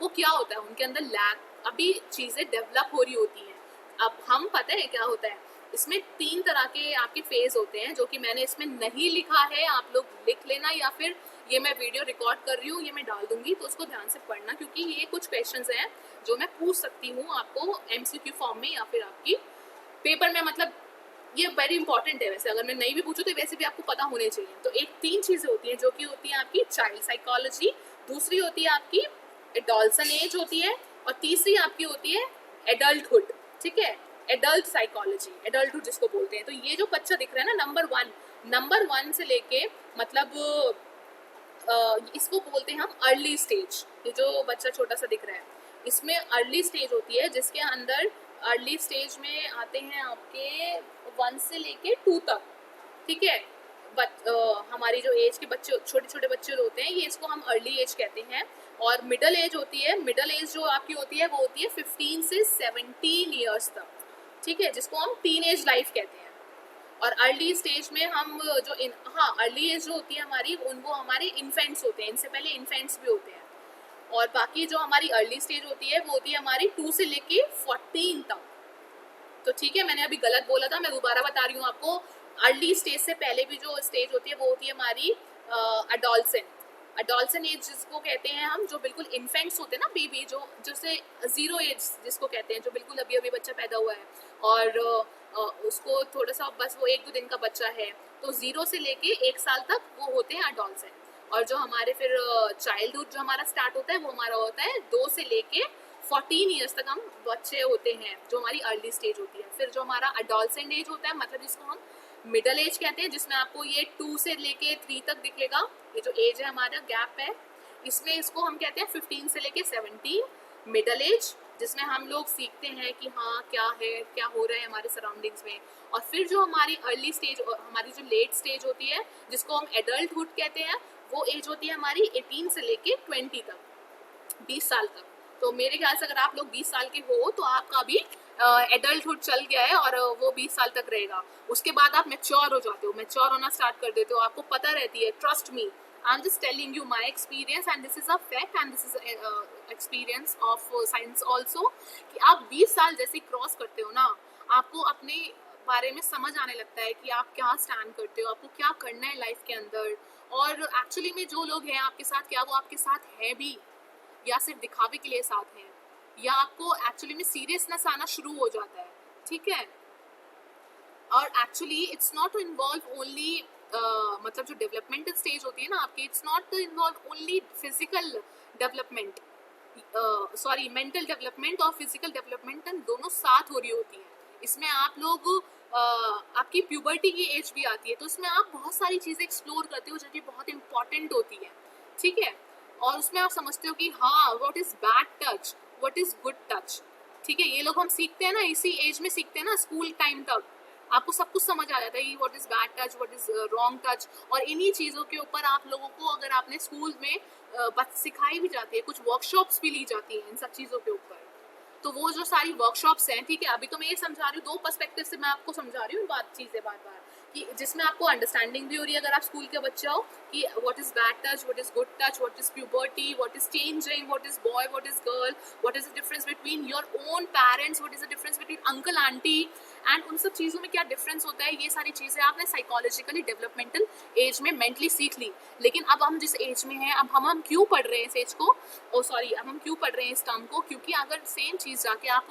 वो क्या होता है, उनके अंदर लैक, अभी चीज़ें डेवलप हो रही होती हैं। अब हम पता है क्या होता है, इसमें 3 तरह के आपके फेज होते हैं, जो कि मैंने इसमें नहीं लिखा है, आप लोग लिख लेना, या फिर ये मैं वीडियो रिकॉर्ड कर रही हूँ, ये मैं डाल दूंगी, तो उसको ध्यान से पढ़ना, क्योंकि ये कुछ क्वेश्चंस हैं जो मैं पूछ सकती हूँ आपको MCQ फॉर्म में, या फिर आपकी पेपर में। मतलब ये वेरी इंपॉर्टेंट है, वैसे अगर मैं नहीं भी पूछूँ तो वैसे भी आपको पता होने चाहिए। तो 3 चीज़ें होती हैं, जो कि होती है आपकी चाइल्ड साइकोलॉजी, दूसरी होती है आपकी एडोलसन एज होती है, और तीसरी आपकी होती है एडल्टहुड, ठीक है, एडल्ट साइकोलॉजी, एडल्टहुड जिसको बोलते हैं। तो ये जो बच्चा दिख रहा है ना, नंबर 1 से लेके, मतलब इसको बोलते हैं हम अर्ली स्टेज। ये जो बच्चा छोटा सा दिख रहा है, इसमें अर्ली स्टेज होती है, जिसके अंदर अर्ली स्टेज में आते हैं आपके 1 से लेके 2 तक, ठीक है। हमारी जो एज के बच्चे, छोटे छोटे बच्चे जो होते हैं, ये इसको हम अर्ली एज कहते हैं। और मिडल एज होती है, मिडल एज जो आपकी होती है वो होती है 15 से 17 ईयर्स तक, ठीक है, जिसको हम टीन एज लाइफ कहते हैं। और अर्ली स्टेज में हम जो हाँ, अर्ली एज जो होती है हमारी, वो हमारे इन्फेंट्स होते हैं, इनसे पहले इन्फेंट्स भी होते हैं। और बाकी जो हमारी अर्ली स्टेज होती है वो होती है हमारी 2 से लेके 14 तक। तो ठीक है, मैंने अभी गलत बोला था, मैं दोबारा बता रही हूँ आपको। अर्ली स्टेज से पहले भी जो स्टेज होती है वो होती है हमारी अडोलसेंट। अडोलसेंट एज जिसको कहते हैं हम, जो बिल्कुल इन्फेंट्स होते हैं ना, बेबी, जो जैसे 0 एज जिसको कहते हैं, जो बिल्कुल अभी अभी बच्चा पैदा हुआ है और उसको थोड़ा सा बस वो 1-2 दिन का बच्चा है, तो 0 से लेके 1 साल तक वो होते हैं अडोलसेंट। और जो हमारे फिर चाइल्डहुड जो हमारा स्टार्ट होता है वो हमारा होता है 2 से लेके 14 ईयर्स तक हम बच्चे होते हैं, जो हमारी अर्ली स्टेज होती है। फिर जो हमारा अडोलसेंट एज होता है, मतलब जिसको हम मिडल एज कहते हैं, जिसमें आपको ये 2 से लेके 3 तक दिखेगा, ये जो एज है हमारा गैप है, इसमें इसको हम कहते हैं 15 से लेके 17 मिडल एज, जिसमें हम लोग सीखते हैं कि हाँ क्या है, क्या हो रहा है हमारे सराउंडिंग्स में। और फिर जो हमारी अर्ली स्टेज, हमारी जो लेट स्टेज होती है, जिसको हम एडल्टहुड कहते हैं, वो एज होती है हमारी 18 से लेके 20 तक, 20 साल तक। तो मेरे ख्याल से अगर आप लोग 20 साल के हो तो आपका भी एडल्टहुड चल गया है और वो 20 साल तक रहेगा। उसके बाद आप मैच्योर हो जाते हो, मैच्योर होना स्टार्ट कर देते हो, आपको पता रहती है। Trust me, I am just telling you my experience and this is a fact and this is experience of science also, कि आप 20 साल जैसे क्रॉस करते हो ना, आपको अपने बारे में समझ आने लगता है कि आप क्या स्टैंड करते हो, आपको क्या करना है लाइफ के अंदर। और एक्चुअली में जो लोग हैं आपके साथ, क्या वो आपके साथ है भी, या सिर्फ दिखावे के लिए साथ हैं, या आपको एक्चुअली में सीरियसनेस आना शुरू हो जाता है, ठीक है। और actually it's not to involve only, मतलब जो डेवलपमेंटल स्टेज होती है ना आपकी, it's not to involve only physical development, sorry mental development और फिजिकल डेवलपमेंट दोनों साथ हो रही होती है। इसमें आप लोग आपकी प्यूबर्टी की एज भी आती है, तो उसमें आप बहुत सारी चीज़ें एक्सप्लोर करते हो जो कि बहुत इंपॉर्टेंट होती है, ठीक है। और उसमें आप समझते हो कि हाँ, what is bad touch, what is good touch, ठीक है। ये लोग हम सीखते हैं ना, इसी एज में सीखते हैं ना, स्कूल टाइम तक आपको सब कुछ समझ आ जाता है कि what is bad touch, what is wrong touch. और इन्हीं चीज़ों के ऊपर आप लोगों को, अगर आपने स्कूल में सिखाई भी जाती है, कुछ वर्कशॉप्स भी ली जाती हैं इन सब चीज़ों के ऊपर। तो वो जो सारी वर्कशॉप्स हैं, ठीक है, अभी तो मैं ये समझा रही हूँ, 2 पर्सपेक्टिव से मैं आपको समझा रही हूँ बात, चीज़ें बार बार, कि जिसमें आपको अंडरस्टैंडिंग भी हो रही है अगर आप स्कूल के बच्चे हो, कि what is bad touch, what is good touch, what is puberty, what is changing, what is boy, what is girl, what is the difference between your own parents, what is the difference between uncle aunty, and उन सब चीज़ों में क्या difference होता है। ये सारी चीज़ें आपने साइकोलॉजिकली डेवलपमेंटल एज में मेंटली सीख ली। लेकिन अब हम जिस एज में हैं, अब हम क्यों पढ़ रहे हैं इस एज को, अब हम क्यों पढ़ रहे हैं इस टर्म को, क्योंकि अगर सेम चीज़ जाके आप,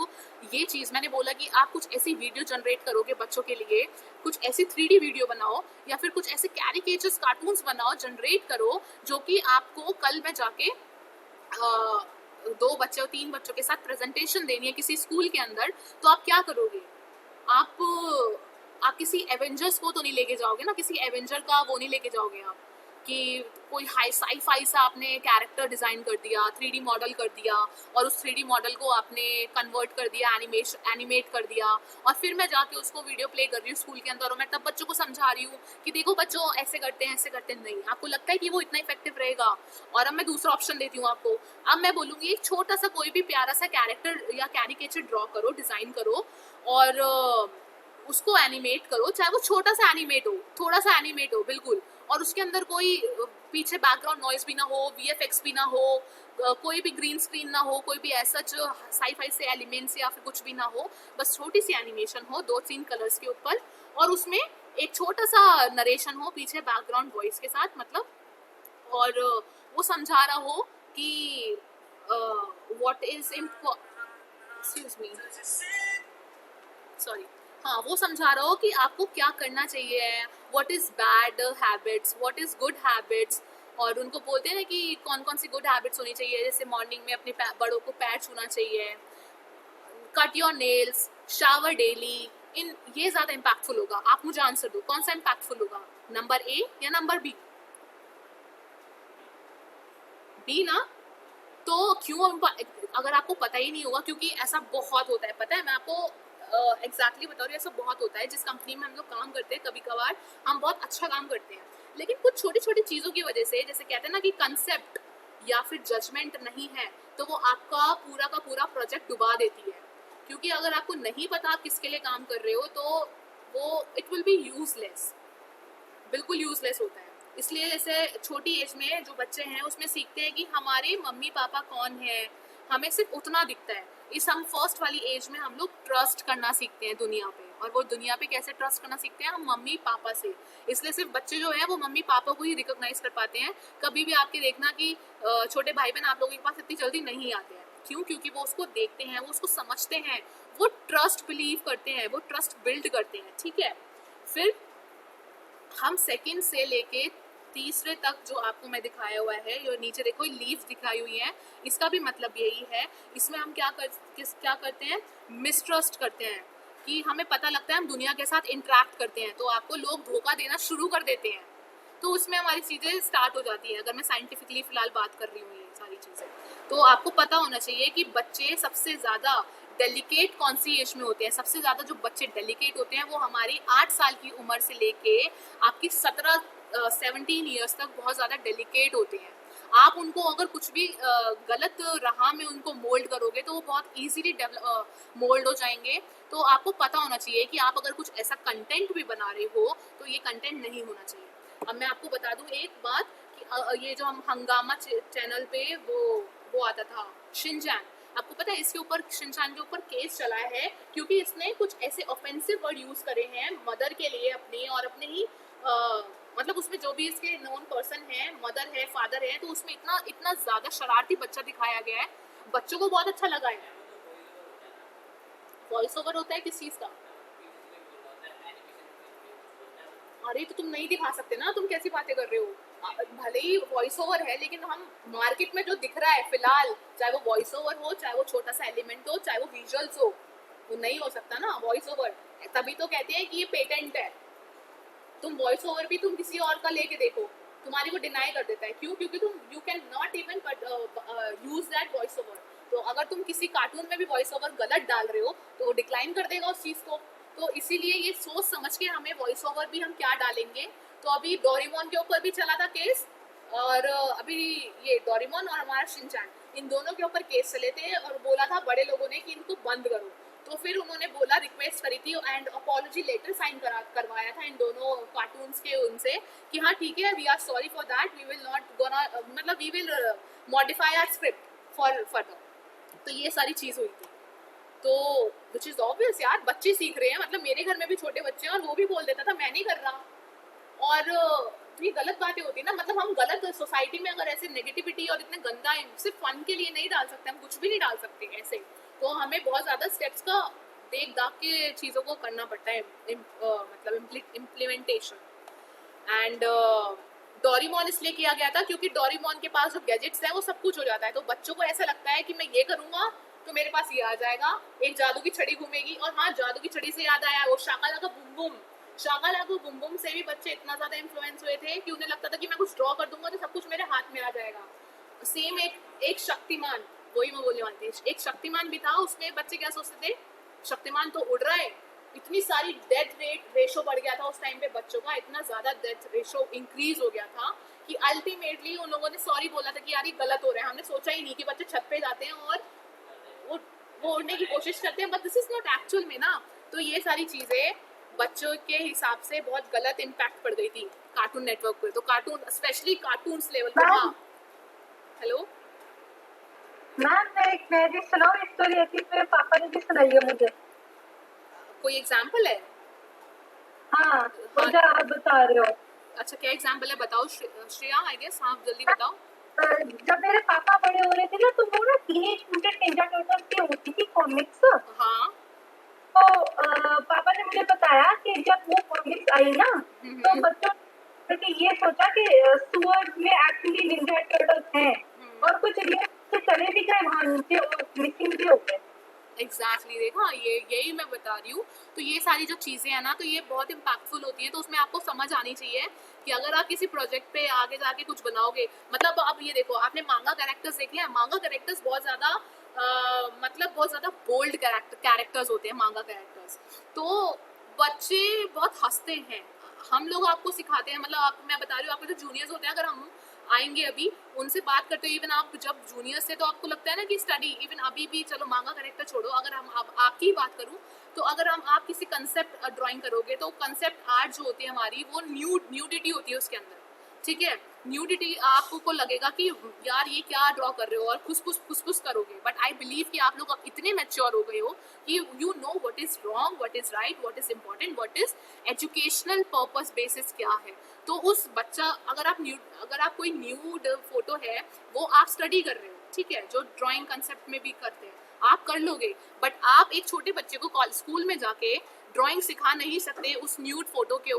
ये चीज़ मैंने बोला कि आप कुछ ऐसी वीडियो जनरेट करोगे बच्चों के लिए, कुछ ऐसी 3D वीडियो बनाओ, या फिर कुछ ऐसे कैरिकेचर्स, कार्टून्स बनाओ, जनरेट करो, जो कि आपको कल में जाके 2 बच्चों 3 बच्चों के साथ प्रेजेंटेशन देनी है किसी स्कूल के अंदर, तो आप क्या करोगे? आप किसी एवेंजर्स को तो नहीं लेके जाओगे ना, किसी एवेंजर का वो नहीं लेके जाओगे आप, कि कोई हाई साई-फाई सा आपने कैरेक्टर डिज़ाइन कर दिया, 3D मॉडल कर दिया, और उस 3D मॉडल को आपने कन्वर्ट कर दिया, एनिमेट कर दिया, और फिर मैं जाके उसको वीडियो प्ले कर रही हूँ स्कूल के अंदर, और मैं तब बच्चों को समझा रही हूँ कि देखो बच्चों, ऐसे करते हैं, ऐसे करते हैं। नहीं, आपको लगता है कि वो इतना इफेक्टिव रहेगा। और अब मैं दूसरा ऑप्शन देती हूँ आपको। अब मैं बोलूँगी एक छोटा सा कोई भी प्यारा सा कैरेक्टर या कैरिकेचर ड्रॉ करो, डिज़ाइन करो, और उसको एनिमेट करो, चाहे वो छोटा सा एनिमेट हो, थोड़ा सा एनिमेट हो बिल्कुल, और उसके अंदर कोई पीछे बैकग्राउंड नॉइज भी ना हो, VFX भी ना हो, कोई भी ग्रीन स्क्रीन ना हो, कोई भी ऐसा साई-फाई से एलिमेंट्स या फिर कुछ भी ना हो, बस छोटी सी एनिमेशन हो 2-3 कलर्स के ऊपर, और उसमें एक छोटा सा नरेशन हो पीछे बैकग्राउंड वॉइस के साथ, मतलब, और वो समझा रहा हो कि what is excuse me, sorry, हाँ, वो समझा रहा हो कि आपको क्या करना चाहिए, what is bad habits, what is good habits. और उनको बोलते हैं ना कि कौन कौन सी गुड हैबिट्स होनी चाहिए, जैसे मॉर्निंग में अपने बड़ों को पैर छूना चाहिए, cut your nails, shower daily. ये ज़्यादा इम्पैक्टफुल होगा। आप मुझे आंसर दो, कौन सा इम्पैक्टफुल होगा, नंबर A या नंबर B? B ना? तो क्यों, अगर आपको पता ही नहीं होगा, क्योंकि ऐसा बहुत होता है, पता है, मैं आपको एग्जैक्टली बता रही हूँ, ऐसा बहुत होता है। जिस कंपनी में हम लोग काम करते हैं, कभी कभार हम बहुत अच्छा काम करते हैं, लेकिन कुछ छोटी छोटी चीज़ों की वजह से, जैसे कहते हैं ना कि कंसेप्ट या फिर जजमेंट नहीं है, तो वो आपका पूरा का पूरा प्रोजेक्ट डुबा देती है। क्योंकि अगर आपको नहीं पता आप किसके लिए काम कर रहे हो, तो वो इट विल बी यूजलेस, बिल्कुल यूजलेस होता है। इसलिए जैसे छोटी एज में जो बच्चे हैं उसमें सीखते हैं कि हमारे मम्मी पापा कौन है, हमें सिर्फ उतना दिखता है। इस हम फर्स्ट वाली एज में हम लोग ट्रस्ट करना सीखते हैं दुनिया पे, और वो दुनिया पे कैसे ट्रस्ट करना सीखते हैं, हम मम्मी पापा से। इसलिए सिर्फ बच्चे जो है वो मम्मी पापा को ही रिकॉग्नाइज कर पाते हैं। कभी भी आपके देखना कि छोटे भाई बहन आप लोगों के पास इतनी जल्दी नहीं आते हैं। क्यों? क्योंकि वो उसको देखते हैं, वो उसको समझते हैं, वो ट्रस्ट बिलीव करते हैं, वो ट्रस्ट बिल्ड करते हैं। ठीक है, फिर हम सेकंड से लेके तीसरे तक जो आपको मैं दिखाया हुआ है, जो नीचे देखो लीव्स दिखाई हुई है, इसका भी मतलब यही है। इसमें हम क्या करते हैं, मिसट्रस्ट करते हैं, कि हमें पता लगता है हम दुनिया के साथ इंटरेक्ट करते हैं तो आपको लोग धोखा देना शुरू कर देते हैं, तो उसमें हमारी चीज़ें स्टार्ट हो जाती है। अगर मैं साइंटिफिकली फिलहाल बात कर रही हूँ ये सारी चीज़ें, तो आपको पता होना चाहिए कि बच्चे सबसे ज़्यादा डेलिकेट कौन सी एज में होते हैं। सबसे ज़्यादा जो बच्चे डेलिकेट होते हैं वो हमारी 8 साल की उम्र से लेके आपकी 17 ईयर्स तक बहुत ज़्यादा डेलिकेट होते हैं। आप उनको अगर कुछ भी गलत राह में उनको मोल्ड करोगे तो वो बहुत ईजीली मोल्ड हो जाएंगे। तो आपको पता होना चाहिए कि आप अगर कुछ ऐसा कंटेंट भी बना रहे हो तो ये कंटेंट नहीं होना चाहिए। अब मैं आपको बता दूं एक बात कि ये जो हम हंगामा चैनल पे वो आता था शिनचैन, आपको पता है इसके ऊपर, शिनचैन के ऊपर केस चला है क्योंकि इसने कुछ ऐसे ऑफेंसिव वर्ड यूज करे हैं मदर के लिए अपने, और अपने ही मतलब उसमें जो भी इसके नॉन पर्सन है, मदर है, फादर है, तो उसमें इतना ज्यादा शरारती बच्चा दिखाया गया है। बच्चों को बहुत अच्छा लगा है। वॉइस ओवर होता है किस चीज का? अरे तो तुम नहीं दिखा सकते ना, तुम कैसी बातें कर रहे हो? भले ही वॉइस ओवर है, लेकिन हम मार्केट में जो दिख रहा है फिलहाल, चाहे वो वॉइस ओवर हो, चाहे वो छोटा सा एलिमेंट हो, चाहे वो विजुअल्स हो, वो नहीं हो सकता ना वॉइस ओवर। तभी तो कहते हैं कि ये पेटेंट है। तुम वॉइस ओवर भी तुम किसी और का लेके देखो, तुम्हारी वो डिनाई कर देता है। क्यों? क्योंकि तुम you can not even use that voice over. तो अगर तुम किसी कार्टून में भी वॉइस ओवर गलत डाल रहे हो तो वो डिक्लाइन कर देगा उस चीज़ को। तो इसीलिए ये सोच समझ के हमें वॉइस ओवर भी हम क्या डालेंगे। तो अभी डोरेमोन के ऊपर भी चला था केस, और अभी ये डोरेमोन और हमारा शिनचैन, इन दोनों के ऊपर केस चले थे, और बोला था बड़े लोगों ने कि इनको बंद करो। तो फिर उन्होंने बोला, रिक्वेस्ट करी थी एंड अपॉलॉजी लेटर साइन करवाया था इन दोनों कार्टून्स के उनसे कि हाँ ठीक है, we are sorry for that, we will not gonna, मतलब we will modify our script for further. तो ये सारी चीज़ हुई थी। तो विच इज़ ऑब्वियस यार, बच्चे सीख रहे हैं। मतलब मेरे घर में भी छोटे बच्चे हैं और वो भी बोल देता था मैं नहीं कर रहा। और तो ये गलत बातें होती है ना। मतलब हम गलत सोसाइटी में अगर ऐसे नेगेटिविटी और इतने गंदा सिर्फ फन के लिए नहीं डाल सकते, हम कुछ भी नहीं डाल सकते ऐसे। तो हमें बहुत ज़्यादा स्टेप्स का देख दाख के चीज़ों को करना पड़ता है, मतलब इम्प्लीमेंटेशन। एंड डोरेमोन इसलिए किया गया था क्योंकि डोरेमोन के पास जो गैजेट्स है वो सब कुछ हो जाता है। तो बच्चों को ऐसा लगता है कि मैं ये करूँगा तो मेरे पास ये आ जाएगा, एक जादू की छड़ी घूमेगी। और हाँ, जादू की छड़ी से याद आया, वो Shakalaka boom boom, Shakalaka boom boom से भी बच्चे इतना ज़्यादा इन्फ्लुएंस हुए थे कि उन्हें लगता था कि मैं कुछ ड्रॉ कर दूंगा तो सब कुछ मेरे हाथ में आ जाएगा। सेम एक शक्तिमान, वही मैं बोलने वाली थी, एक शक्तिमान भी था। उसमें बच्चे क्या सोचते थे, शक्तिमान तो उड़ रहा है। इतनी सारी डेथ रेशो बढ़ गया था उस टाइम पे बच्चों का, इतना ज़्यादा डेथ रेशो इंक्रीज हो गया था कि अल्टीमेटली उन लोगों ने सॉरी बोला था कि यार ये गलत हो रहा है। हमने सोचा ही नहीं कि बच्चे छत पे जाते हैं और वो उड़ने की कोशिश करते हैं, but this is not actual में ना। तो ये सारी चीज़ें बच्चों के हिसाब से बहुत गलत इम्पैक्ट पड़ गई थी कार्टून नेटवर्क पे। तो कार्टून, स्पेशली कार्टून्स लेवल पे। हाँ हेलो मैम, मैं भी सुनाऊं स्टोरी ऐसी, मेरे पापा ने भी सुनाई है मुझे। कोई एग्जाम्पल है? हाँ, मुझे आप बता रहे हो। अच्छा, क्या एग्जाम्पल है बताओ श्रेया, आई गेस। हाँ जल्दी बताओ। जब मेरे पापा बड़े हो रहे थे ना, तो वो ना टीनेज म्यूटेंट निंजा टर्टल्स की होती थी कॉमिक्स। हाँ, तो पापा ने मुझे बताया कि जब वो कॉमिक्स आई ना, तो बच्चों ने ये सोचा कि सुअर्स में एक्चुअली निंजा टर्टल्स हैं, और कुछ रियल से चले भी गए वहाँ नीचे और मिसिंग भी हो गए। एग्जैक्टली देखा, ये यही मैं बता रही हूँ। तो ये सारी जो चीज़ें हैं ना, तो ये बहुत इम्पैक्टफुल होती हैं। तो उसमें आपको समझ आनी चाहिए कि अगर आप किसी प्रोजेक्ट पे आगे जाके कुछ बनाओगे, मतलब अब ये देखो, आपने मांगा कैरेक्टर्स देख लिया। मांगा कैरेक्टर्स बहुत ज़्यादा मतलब बहुत ज़्यादा बोल्ड कैरेक्टर्स होते हैं मांगा कैरेक्टर्स। तो बच्चे बहुत हंसते हैं। हम लोग आपको सिखाते हैं, मतलब आप, मैं बता रही हूँ, आपके जो जूनियर्स होते हैं, अगर हम आएंगे अभी उनसे बात करते हो, इवन आप जब जूनियर्स थे तो आपको लगता है ना कि स्टडी, इवन अभी भी, चलो मांगा करेक्टर छोड़ो, अगर हम आपकी ही बात करूँ, तो अगर आप किसी कंसेप्ट ड्राइंग करोगे, तो कंसेप्ट आर्ट जो होती है हमारी, वो न्यूडिटी होती है उसके अंदर, ठीक है। न्यूडिटी आपको लगेगा कि यार ये क्या ड्रॉ कर रहे हो, और खुस करोगे। बट आई बिलीव कि आप लोग अब इतने मैच्योर हो गए हो कि you know what is wrong, what is right, what is important, what is educational purpose basis क्या है। तो उस बच्चा, अगर आप कोई न्यूड फोटो है वो आप स्टडी कर रहे हो, ठीक है, जो ड्राइंग कंसेप्ट में भी करते हैं आप कर लोगे, बट आप एक छोटे बच्चे को स्कूल में जाके ड्राइंग सिखा नहीं सकते उस न्यूड फोटो के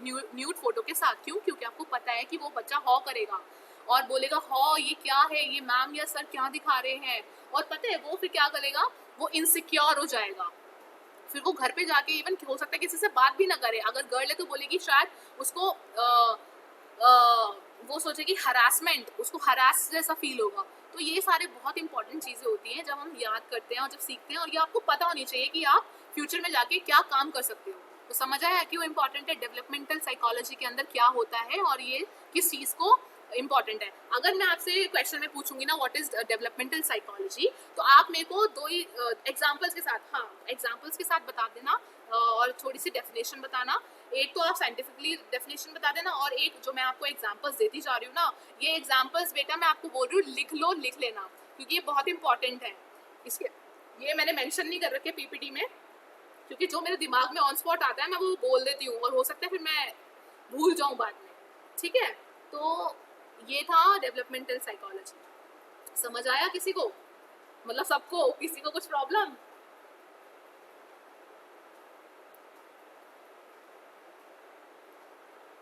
न्यूड फोटो के साथ। क्यों? क्योंकि आपको पता है कि वो बच्चा हॉ करेगा और बोलेगा हॉ ये क्या है, ये मैम या सर क्या दिखा रहे हैं, और पता है वो फिर क्या करेगा, वो इनसिक्योर हो जाएगा। फिर वो घर पे जाके इवन हो सकता है किसी से बात भी ना करे, अगर गर्ल है तो बोलेगी शायद उसको वो सोचेगी हरासमेंट, उसको हरास जैसा फील होगा। तो ये सारे बहुत इंपॉर्टेंट चीज़ें होती हैं जब हम याद करते हैं और जब सीखते हैं, और ये आपको पता होनी चाहिए कि आप फ्यूचर में जाके क्या काम कर सकते हो। तो समझ आया क्यों इंपॉर्टेंट है, डेवलपमेंटल साइकोलॉजी के अंदर क्या होता है और ये किस चीज़ को इम्पॉर्टेंट है। अगर मैं आपसे क्वेश्चन में पूछूंगी ना व्हाट इज डेवलपमेंटल साइकोलॉजी, तो आप मेरे को दो ही एग्जांपल्स के साथ, हाँ एग्जांपल्स के साथ बता देना, और थोड़ी सी डेफिनेशन बताना। एक तो आप साइंटिफिकली डेफिनेशन बता देना, और एक जो मैं आपको एग्जांपल्स देती जा रही हूँ ना, ये एग्जांपल्स बेटा मैं आपको बोल रही हूँ लिख लो, लिख लेना, क्योंकि ये बहुत इंपॉर्टेंट है। इसके ये मैंने मेंशन नहीं कर रखे पीपीटी में, क्योंकि जो मेरे दिमाग में ऑन स्पॉट आता है मैं वो बोल देती हूँ, और हो सकता है फिर मैं भूल जाऊँ बाद में, ठीक है। तो ये था डेवलपमेंटल साइकोलॉजी। समझ आया किसी को? मतलब सबको, किसी को कुछ प्रॉब्लम?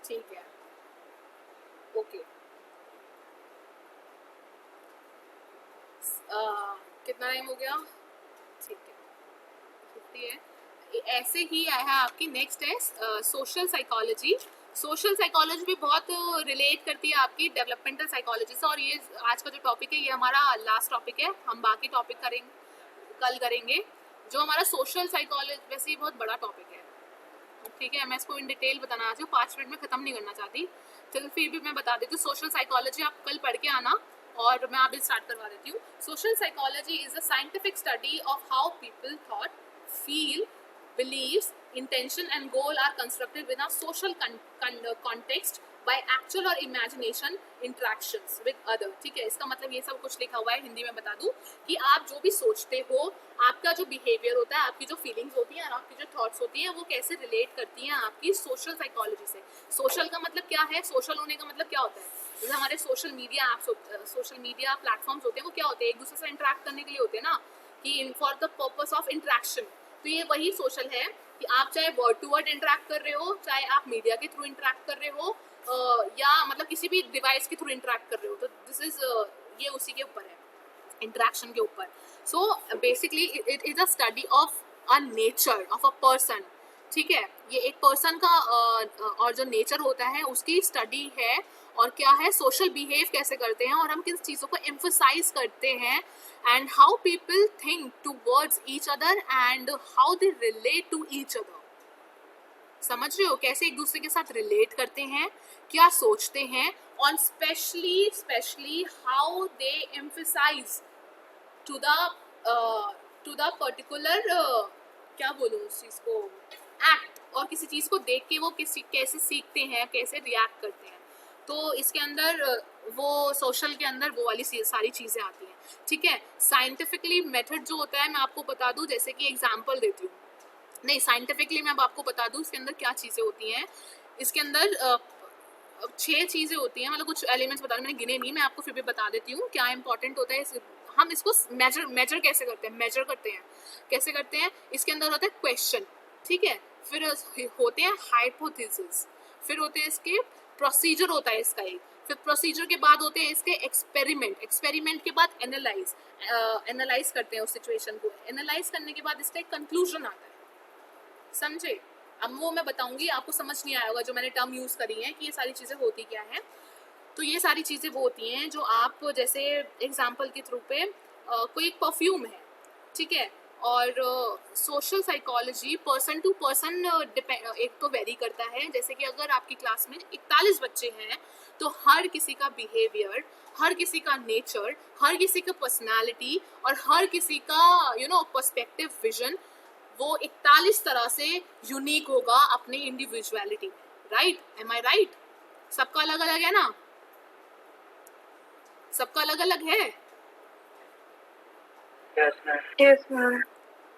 ठीक है, ओके। कितना टाइम हो गया? ठीक है, 50 है। ऐसे ही आया है आपकी, नेक्स्ट है सोशल साइकोलॉजी। सोशल साइकोलॉजी भी बहुत रिलेट करती है आपकी डेवलपमेंटल साइकोलॉजी से, और ये आज का जो टॉपिक है ये हमारा लास्ट टॉपिक है, हम बाकी टॉपिक कल करेंगे। जो हमारा सोशल साइकोलॉजी वैसे ही बहुत बड़ा टॉपिक है, ठीक है, मैं इसको इन डिटेल बताना चाहती हूँ, 5 मिनट में ख़त्म नहीं करना चाहती, चलो फिर भी मैं बता देती हूँ। सोशल साइकोलॉजी आप कल पढ़ के आना, और मैं अभी स्टार्ट करवा देती हूँ। Social psychology is a scientific study of how people thought, feel, believes, intention and goal are constructed within a social context by actual or imagination interactions with other। ठीक है, इसका मतलब ये सब कुछ लिखा हुआ है, हिंदी में बता दूं कि आप जो भी सोचते हो, आपका जो बिहेवियर होता है, आपकी जो फीलिंग्स होती हैं और आपकी जो थॉट्स होती हैं, वो कैसे रिलेट करती हैं आपकी सोशल साइकोलॉजी से। सोशल का मतलब क्या है, सोशल होने का मतलब क्या होता है, जैसे हमारे social media apps, social media platforms होते हैं, वो क्या होते हैं, एक दूसरे से इंटरेक्ट करने के लिए होते हैं ना, कि for the purpose of interaction. तो ये वही सोशल है कि आप चाहे वर्ड टू वर्ड इंटरेक्ट कर रहे हो, चाहे आप मीडिया के थ्रू इंटरेक्ट कर रहे हो, या मतलब किसी भी डिवाइस के थ्रू इंटरेक्ट कर रहे हो। तो दिस इज ये उसी के ऊपर है, इंटरेक्शन के ऊपर। So basically it is a study of a nature of a person, ठीक है, ये एक पर्सन का और जो नेचर होता है उसकी स्टडी है, और क्या है, सोशल बिहेव कैसे करते हैं और हम किन चीज़ों को एम्फसाइज करते हैं, and how people think towards each other and how they relate to each other. समझ रहे हो, कैसे एक दूसरे के साथ रिलेट करते हैं, क्या सोचते हैं, और specially how they emphasise to the particular क्या बोलूँ उस चीज़ को, एक्ट, और किसी चीज़ को देख के वो कैसे सीखते हैं, कैसे रिएक्ट करते हैं। तो इसके अंदर वो सोशल के अंदर वो वाली सारी चीज़ें आती हैं, ठीक है। साइंटिफिकली मेथड जो होता है मैं आपको बता दूं, जैसे कि एग्जांपल देती हूँ, नहीं साइंटिफिकली मैं आपको बता दूं इसके अंदर क्या चीज़ें होती हैं। इसके अंदर 6 चीज़ें होती हैं, मतलब कुछ एलिमेंट्स बता, मैंने गिने नहीं, मैं आपको फिर भी बता देती हूँ क्या इंपॉर्टेंट होता है। हम इसको मेजर कैसे करते हैं, कैसे करते हैं। इसके अंदर होता है क्वेश्चन, ठीक है, फिर होते हैं हाइपोथेसिस, फिर होते हैं इसके प्रोसीजर होता है इसका एक, फिर प्रोसीजर के बाद होते हैं इसके एक्सपेरिमेंट, एक्सपेरिमेंट के बाद एनालाइज करते हैं उस सिचुएशन को, एनालाइज करने के बाद इसका एक कंक्लूजन आता है, समझे। अब वो मैं बताऊंगी, आपको समझ नहीं आया होगा जो मैंने टर्म यूज करी है कि ये सारी चीजें होती क्या है। तो ये सारी चीजें वो होती हैं जो आप जैसे एग्जाम्पल के थ्रू पे कोई एक परफ्यूम है, ठीक है, और social psychology person to person एक तो वेरी करता है। जैसे कि अगर आपकी क्लास में 41 बच्चे हैं तो हर किसी का बिहेवियर, हर किसी का नेचर, हर किसी का पर्सनालिटी और हर किसी का पर्सपेक्टिव विजन वो 41 तरह से यूनिक होगा अपनी इंडिविजुअलिटी में, राइट? एम आई राइट? सबका अलग अलग है ना, सबका अलग अलग है। Yes ma'am.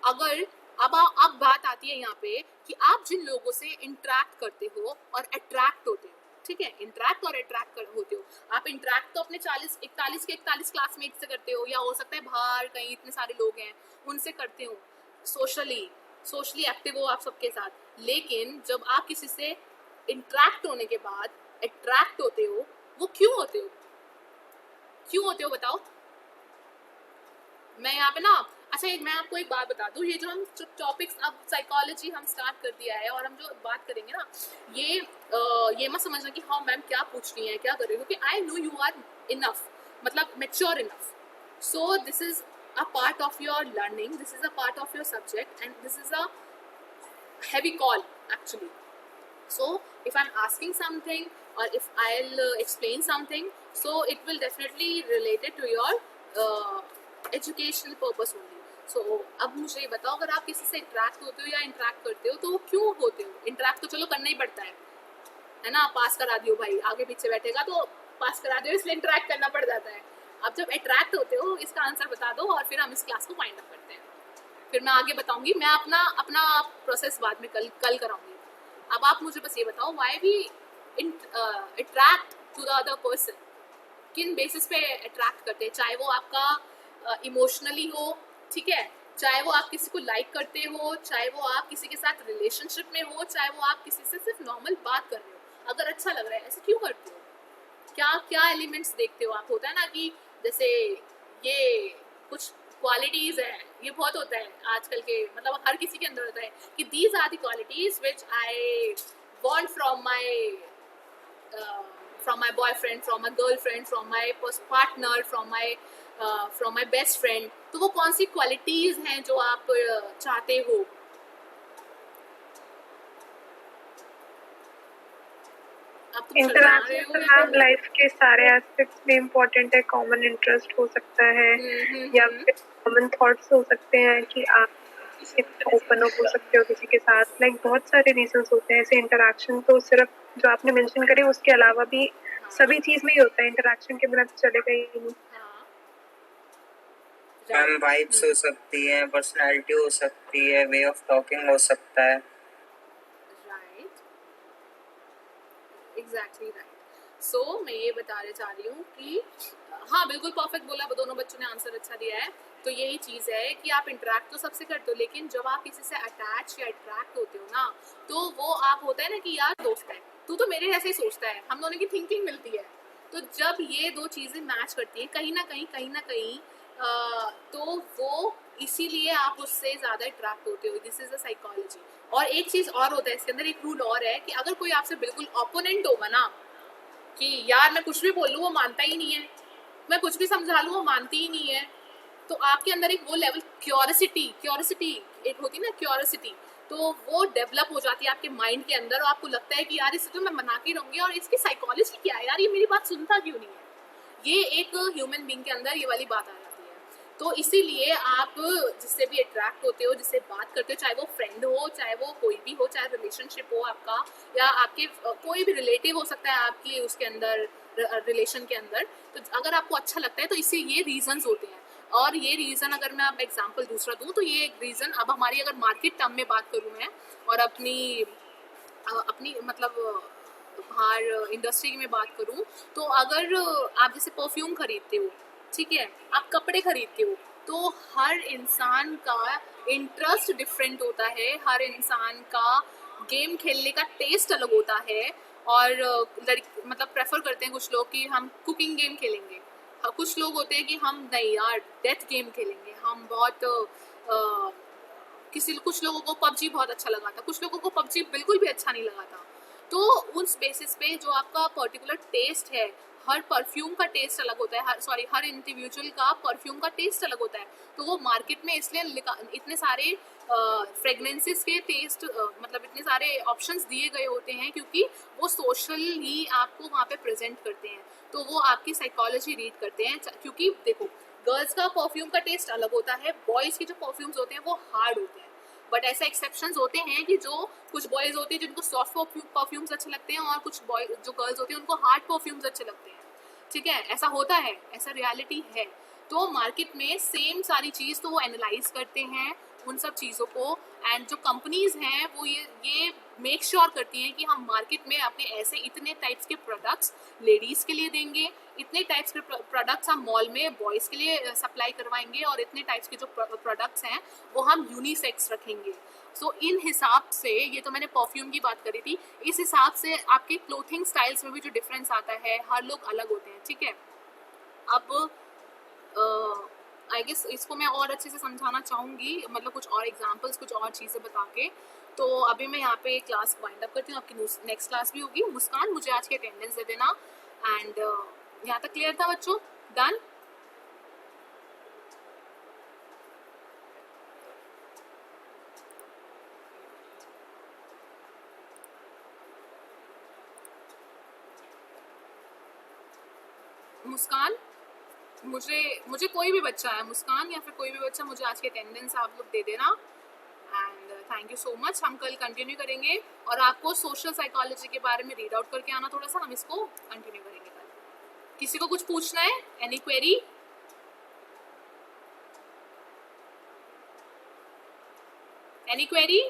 अगर अब बात आती है यहाँ पे कि आप जिन लोगों से इंटरेक्ट करते हो और अट्रैक्ट होते हो, ठीक है, इंटरेक्ट और अट्रैक्ट होते हो। आप इंटरेक्ट तो अपने 41 के 41 क्लासमेट से करते हो, या हो सकता है बाहर कहीं इतने सारे लोग हैं उनसे करते हो, सोशली एक्टिव हो आप सबके साथ। लेकिन जब आप किसी से इंटरेक्ट होने के बाद अट्रैक्ट होते हो, वो क्यों होते हो? क्यों होते हो बताओ। मैं यहाँ पे ना, अच्छा मैं आपको एक बात बता दूँ, ये जो हम टॉपिक्स अब साइकोलॉजी हम स्टार्ट कर दिया है और हम जो बात करेंगे ना, ये मत समझना कि हाँ मैम क्या पूछ रही हैं क्या कर रही हो, क्योंकि I know you are enough, मतलब mature enough. So this is a part of your learning, this is a part of your subject and this is a heavy call actually. So if I'm asking something or if I'll explain something, so it will definitely related to your educational purpose only. So अब मुझे ये बताओ, अगर आप किसी से interact होते हो या इंटरेक्ट करते हो तो वो क्यों होते हो? इंटरेक्ट तो चलो करना ही पड़ता है ना, पास करा दियो भाई, आगे पीछे बैठेगा तो पास करा दियो, इसलिए इंटरेक्ट करना पड़ जाता है। अब जब अट्रैक्ट होते हो इसका आंसर बता दो और फिर हम इस क्लास को फाइंड अप करते हैं, फिर मैं आगे बताऊंगी। मैं अपना प्रोसेस बाद में कल कराऊंगी। अब आप मुझे बस ये बताओ, why we attract to the other person, किन बेसिस पे अट्रैक्ट करते हैं? चाहे वो आपका इमोशनली हो, ठीक है, चाहे वो आप किसी को लाइक करते हो, चाहे वो आप किसी के साथ रिलेशनशिप में हो, चाहे वो आप किसी से सिर्फ नॉर्मल बात कर रहे हो, अगर अच्छा लग रहा है, ऐसे क्यों करते हो? क्या क्या एलिमेंट्स देखते हो आप? होता है ना कि जैसे ये कुछ क्वालिटीज है, ये बहुत होता है आजकल के, मतलब हर किसी के अंदर होता है कि these are the qualities which I want from my boyfriend, from my girlfriend, from my partner, from my best friend. तो वो कौन सी क्वालिटीज हैं जो आप चाहते हो? इंटरेक्शन लाइफ के सारे एस्पेक्ट्स में इम्पोर्टेंट है। कॉमन इंटरेस्ट हो सकता है या फिर कॉमन थॉट्स हो सकते हैं कि आप ओपन अप हो सकते हो किसी के साथ, लाइक बहुत सारे रीजंस होते हैं ऐसे। इंटरेक्शन तो सिर्फ जो आपने मेंशन करे उसके अलावा भी सभी चीज में ही होता है, इंटरेक्शन के बिना तो चलेगा ही नहीं। मैम वाइब्स हो सकती है, पर्सनालिटी हो सकती है, वे ऑफ टॉकिंग हो सकता है। Exactly right. सो मैं ये बताने चाह रही हूँ कि हाँ बिल्कुल परफेक्ट बोला, दोनों बच्चों ने आंसर अच्छा दिया है। तो यही चीज़ है कि आप इंटरेक्ट तो सबसे करते हो, लेकिन जब आप किसी से अटैच या अट्रैक्ट होते हो ना, तो वो आप होता है ना कि यार दोस्त है, तू तो मेरे जैसे ही सोचता है, हम दोनों की थिंकिंग मिलती है। तो जब ये दो चीज़ें मैच करती हैं कहीं ना कहीं तो वो इसीलिए आप उससे ज़्यादा अट्रैक्ट होते हो। This is a psychology. और एक चीज़ और होता है इसके अंदर, एक रूल और है कि अगर कोई आपसे बिल्कुल ओपोनेंट होगा ना, कि यार मैं कुछ भी बोल लूँ वो मानता ही नहीं है, मैं कुछ भी समझा लूँ वो मानती ही नहीं है, तो आपके अंदर एक वो लेवल क्यूरियोसिटी एक होती है ना, क्यूरियोसिटी, तो वो डेवलप हो जाती है आपके माइंड के अंदर और आपको लगता है कि यार इसे तो मैं मना के रहूँगी, और इसकी साइकोलॉजी क्या है यार, ये मेरी बात सुनता क्यों नहीं है। ये एक ह्यूमन बीइंग के अंदर ये वाली बात आ जाती है। तो इसीलिए आप जिससे भी अट्रैक्ट होते हो, जिससे बात करते हो, चाहे वो फ्रेंड हो, चाहे वो कोई भी हो, चाहे रिलेशनशिप हो आपका, या आपके कोई भी रिलेटिव हो सकता है आपकी उसके अंदर रिलेशन के अंदर, तो अगर आपको अच्छा लगता है तो इससे ये रीजंस होते हैं। और ये रीज़न अगर मैं अब एग्जांपल दूसरा दूँ तो ये एक रीज़न, अब हमारी अगर मार्केट टर्म में बात करूँ मैं, और अपनी मतलब बाहर इंडस्ट्री में बात करूँ, तो अगर आप जैसे परफ्यूम खरीदते हो, ठीक है, आप कपड़े खरीदते हो, तो हर इंसान का इंटरेस्ट डिफरेंट होता है, हर इंसान का गेम खेलने का टेस्ट अलग होता है, और लड़की मतलब प्रेफर करते हैं कुछ लोग कि हम कुकिंग गेम खेलेंगे, कुछ लोग होते हैं कि हम नहीं यार डेथ गेम खेलेंगे, हम बहुत कुछ लोगों को पबजी बहुत अच्छा लगा था, कुछ लोगों को पबजी बिल्कुल भी अच्छा नहीं लगा था। तो उस बेसिस पे जो आपका पर्टिकुलर टेस्ट है, हर परफ्यूम का टेस्ट अलग होता है, हर इंडिविजुअल का परफ्यूम का टेस्ट अलग होता है। तो वो मार्केट में इसलिए इतने सारे फ्रेगनेंसेस के टेस्ट मतलब इतने सारे ऑप्शंस दिए गए होते हैं क्योंकि वो सोशल ही आपको वहाँ पे प्रेजेंट करते हैं, तो वो आपकी साइकोलॉजी रीड करते हैं। क्योंकि देखो गर्ल्स का परफ्यूम का टेस्ट अलग होता है, बॉयज़ के जो परफ्यूम्स होते हैं वो हार्ड होते हैं, बट ऐसे एक्सेप्शंस होते हैं कि जो कुछ बॉयज़ होते हैं जिनको सॉफ्ट परफ्यूम्स अच्छे लगते हैं और कुछ बॉय जो गर्ल्स होते हैं उनको हार्ड परफ्यूम्स अच्छे लगते हैं। ठीक है, ऐसा होता है, ऐसा रियलिटी है। तो मार्केट में सेम सारी चीज़ तो वो एनालाइज करते हैं उन सब चीज़ों को, एंड जो कंपनीज़ हैं वो ये मेक श्योर करती हैं कि हम मार्केट में अपने ऐसे इतने टाइप्स के प्रोडक्ट्स लेडीज़ के लिए देंगे, इतने टाइप्स के प्रोडक्ट्स हम मॉल में बॉयज़ के लिए सप्लाई करवाएंगे, और इतने टाइप्स के जो प्रोडक्ट्स हैं वो हम यूनिसेक्स रखेंगे। सो इन हिसाब से, ये तो मैंने परफ्यूम की बात करी थी, इस हिसाब से आपके क्लोथिंग स्टाइल्स में भी जो डिफरेंस आता है, हर लोग अलग होते हैं। ठीक है, अब आई गेस इसको मैं और अच्छे से समझाना चाहूँगी, मतलब कुछ और एग्जांपल्स, कुछ और चीज़ें बता के। तो अभी मैं यहाँ पे क्लास वाइंड अप करती हूँ, आपकी नेक्स्ट क्लास भी होगी। मुस्कान, मुझे आज की अटेंडेंस दे देना। एंड यहाँ तक क्लियर था बच्चों? डन? मुस्कान, मुझे कोई भी बच्चा है, मुस्कान या फिर कोई भी बच्चा, मुझे आज की अटेंडेंस आप लोग दे देना। And thank you so much. हम कल कंटिन्यू करेंगे और आपको सोशल साइकोलॉजी के बारे में रीड आउट करके आना थोड़ा सा, हम इसको कंटिन्यू करेंगे कल। किसी को कुछ पूछना है? Any query? Any query?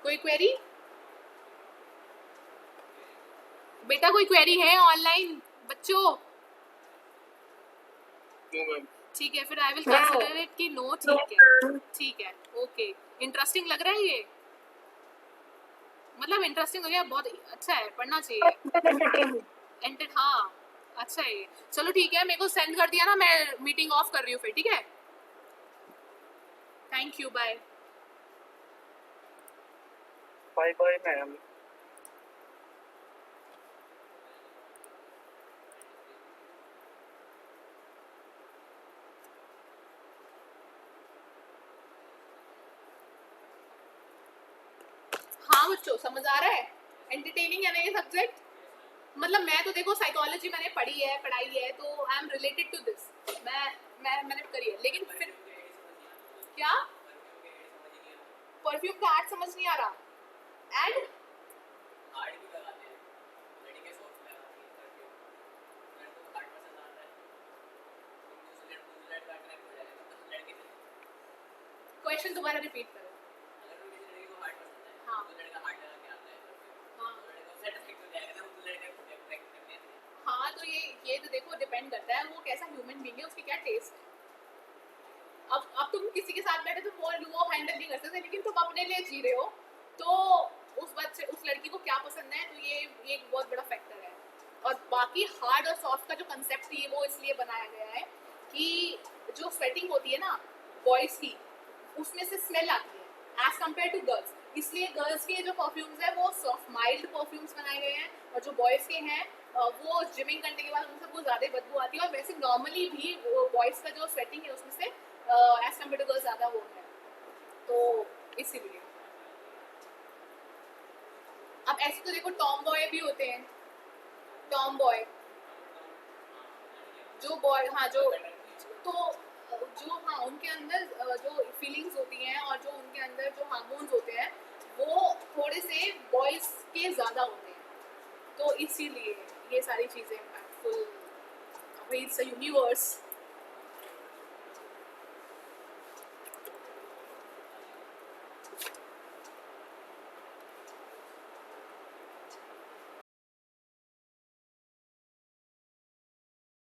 कोई क्वेरी? बेटा कोई क्वेरी है ऑनलाइन बच्चों? ठीक है, फिर आई विल कंसीडर इट कि नो। ठीक है, ठीक है, ओके। इंटरेस्टिंग लग रहा है ये? मतलब इंटरेस्टिंग हो गया, बहुत अच्छा है, पढ़ना चाहिए। हाँ, अच्छा है ये। चलो ठीक है, मेरे को सेंड कर दिया ना, मैं मीटिंग ऑफ कर रही हूँ फिर। ठीक है, thank you, bye. Bye bye ma'am. हाँ बच्चों, समझ आ रहा है? एंटरटेनिंग है ना ये सब्जेक्ट? मतलब मैं तो देखो साइकोलॉजी मैंने पढ़ाई है, तो I am related to this, मैंने करी है। लेकिन फिर क्या परफ्यूम का ऐड समझ नहीं आ रहा? ऐड क्वेश्चन दोबारा रिपीट करो। हाँ हाँ, तो ये तो देखो डिपेंड करता है वो कैसा ह्यूमन बीइंग है, उसकी क्या टेस्ट। अब तुम किसी के साथ बैठे तो वो हैंडल नहीं कर सकते, लेकिन तुम अपने लिए जी रहे हो, तो उस लड़की को क्या पसंद है, तो ये एक बहुत बड़ा फैक्टर है। और बाकी हार्ड और सॉफ्ट का जो कंसेप्ट है वो इसलिए बनाया गया है कि जो स्वेटिंग होती है ना बॉयज़ की, उसमें से स्मेल आती है एज कम्पेयर टू गर्ल्स, इसलिए गर्ल्स के जो परफ्यूम्स है वो सॉफ्ट माइल्ड परफ्यूम्स बनाए गए हैं, और जो बॉयज़ के हैं वो जिमिंग करने के बाद उन सबको ज़्यादा बदबू आती है। और वैसे नॉर्मली भी बॉयज़ का जो स्वेटिंग है उसमें से एज कम्पेयर टू गर्ल्स ज़्यादा वो है, तो इसीलिए। अब ऐसे तो देखो टॉम बॉय भी होते हैं, टॉम बॉय जो बॉय, हाँ जो हाँ उनके अंदर जो फीलिंग्स होती हैं और जो उनके अंदर जो हार्मोन्स होते हैं वो थोड़े से बॉयज़ के ज़्यादा होते हैं, तो इसीलिए ये सारी चीज़ें इम्पैक्टफुल। It's a universe.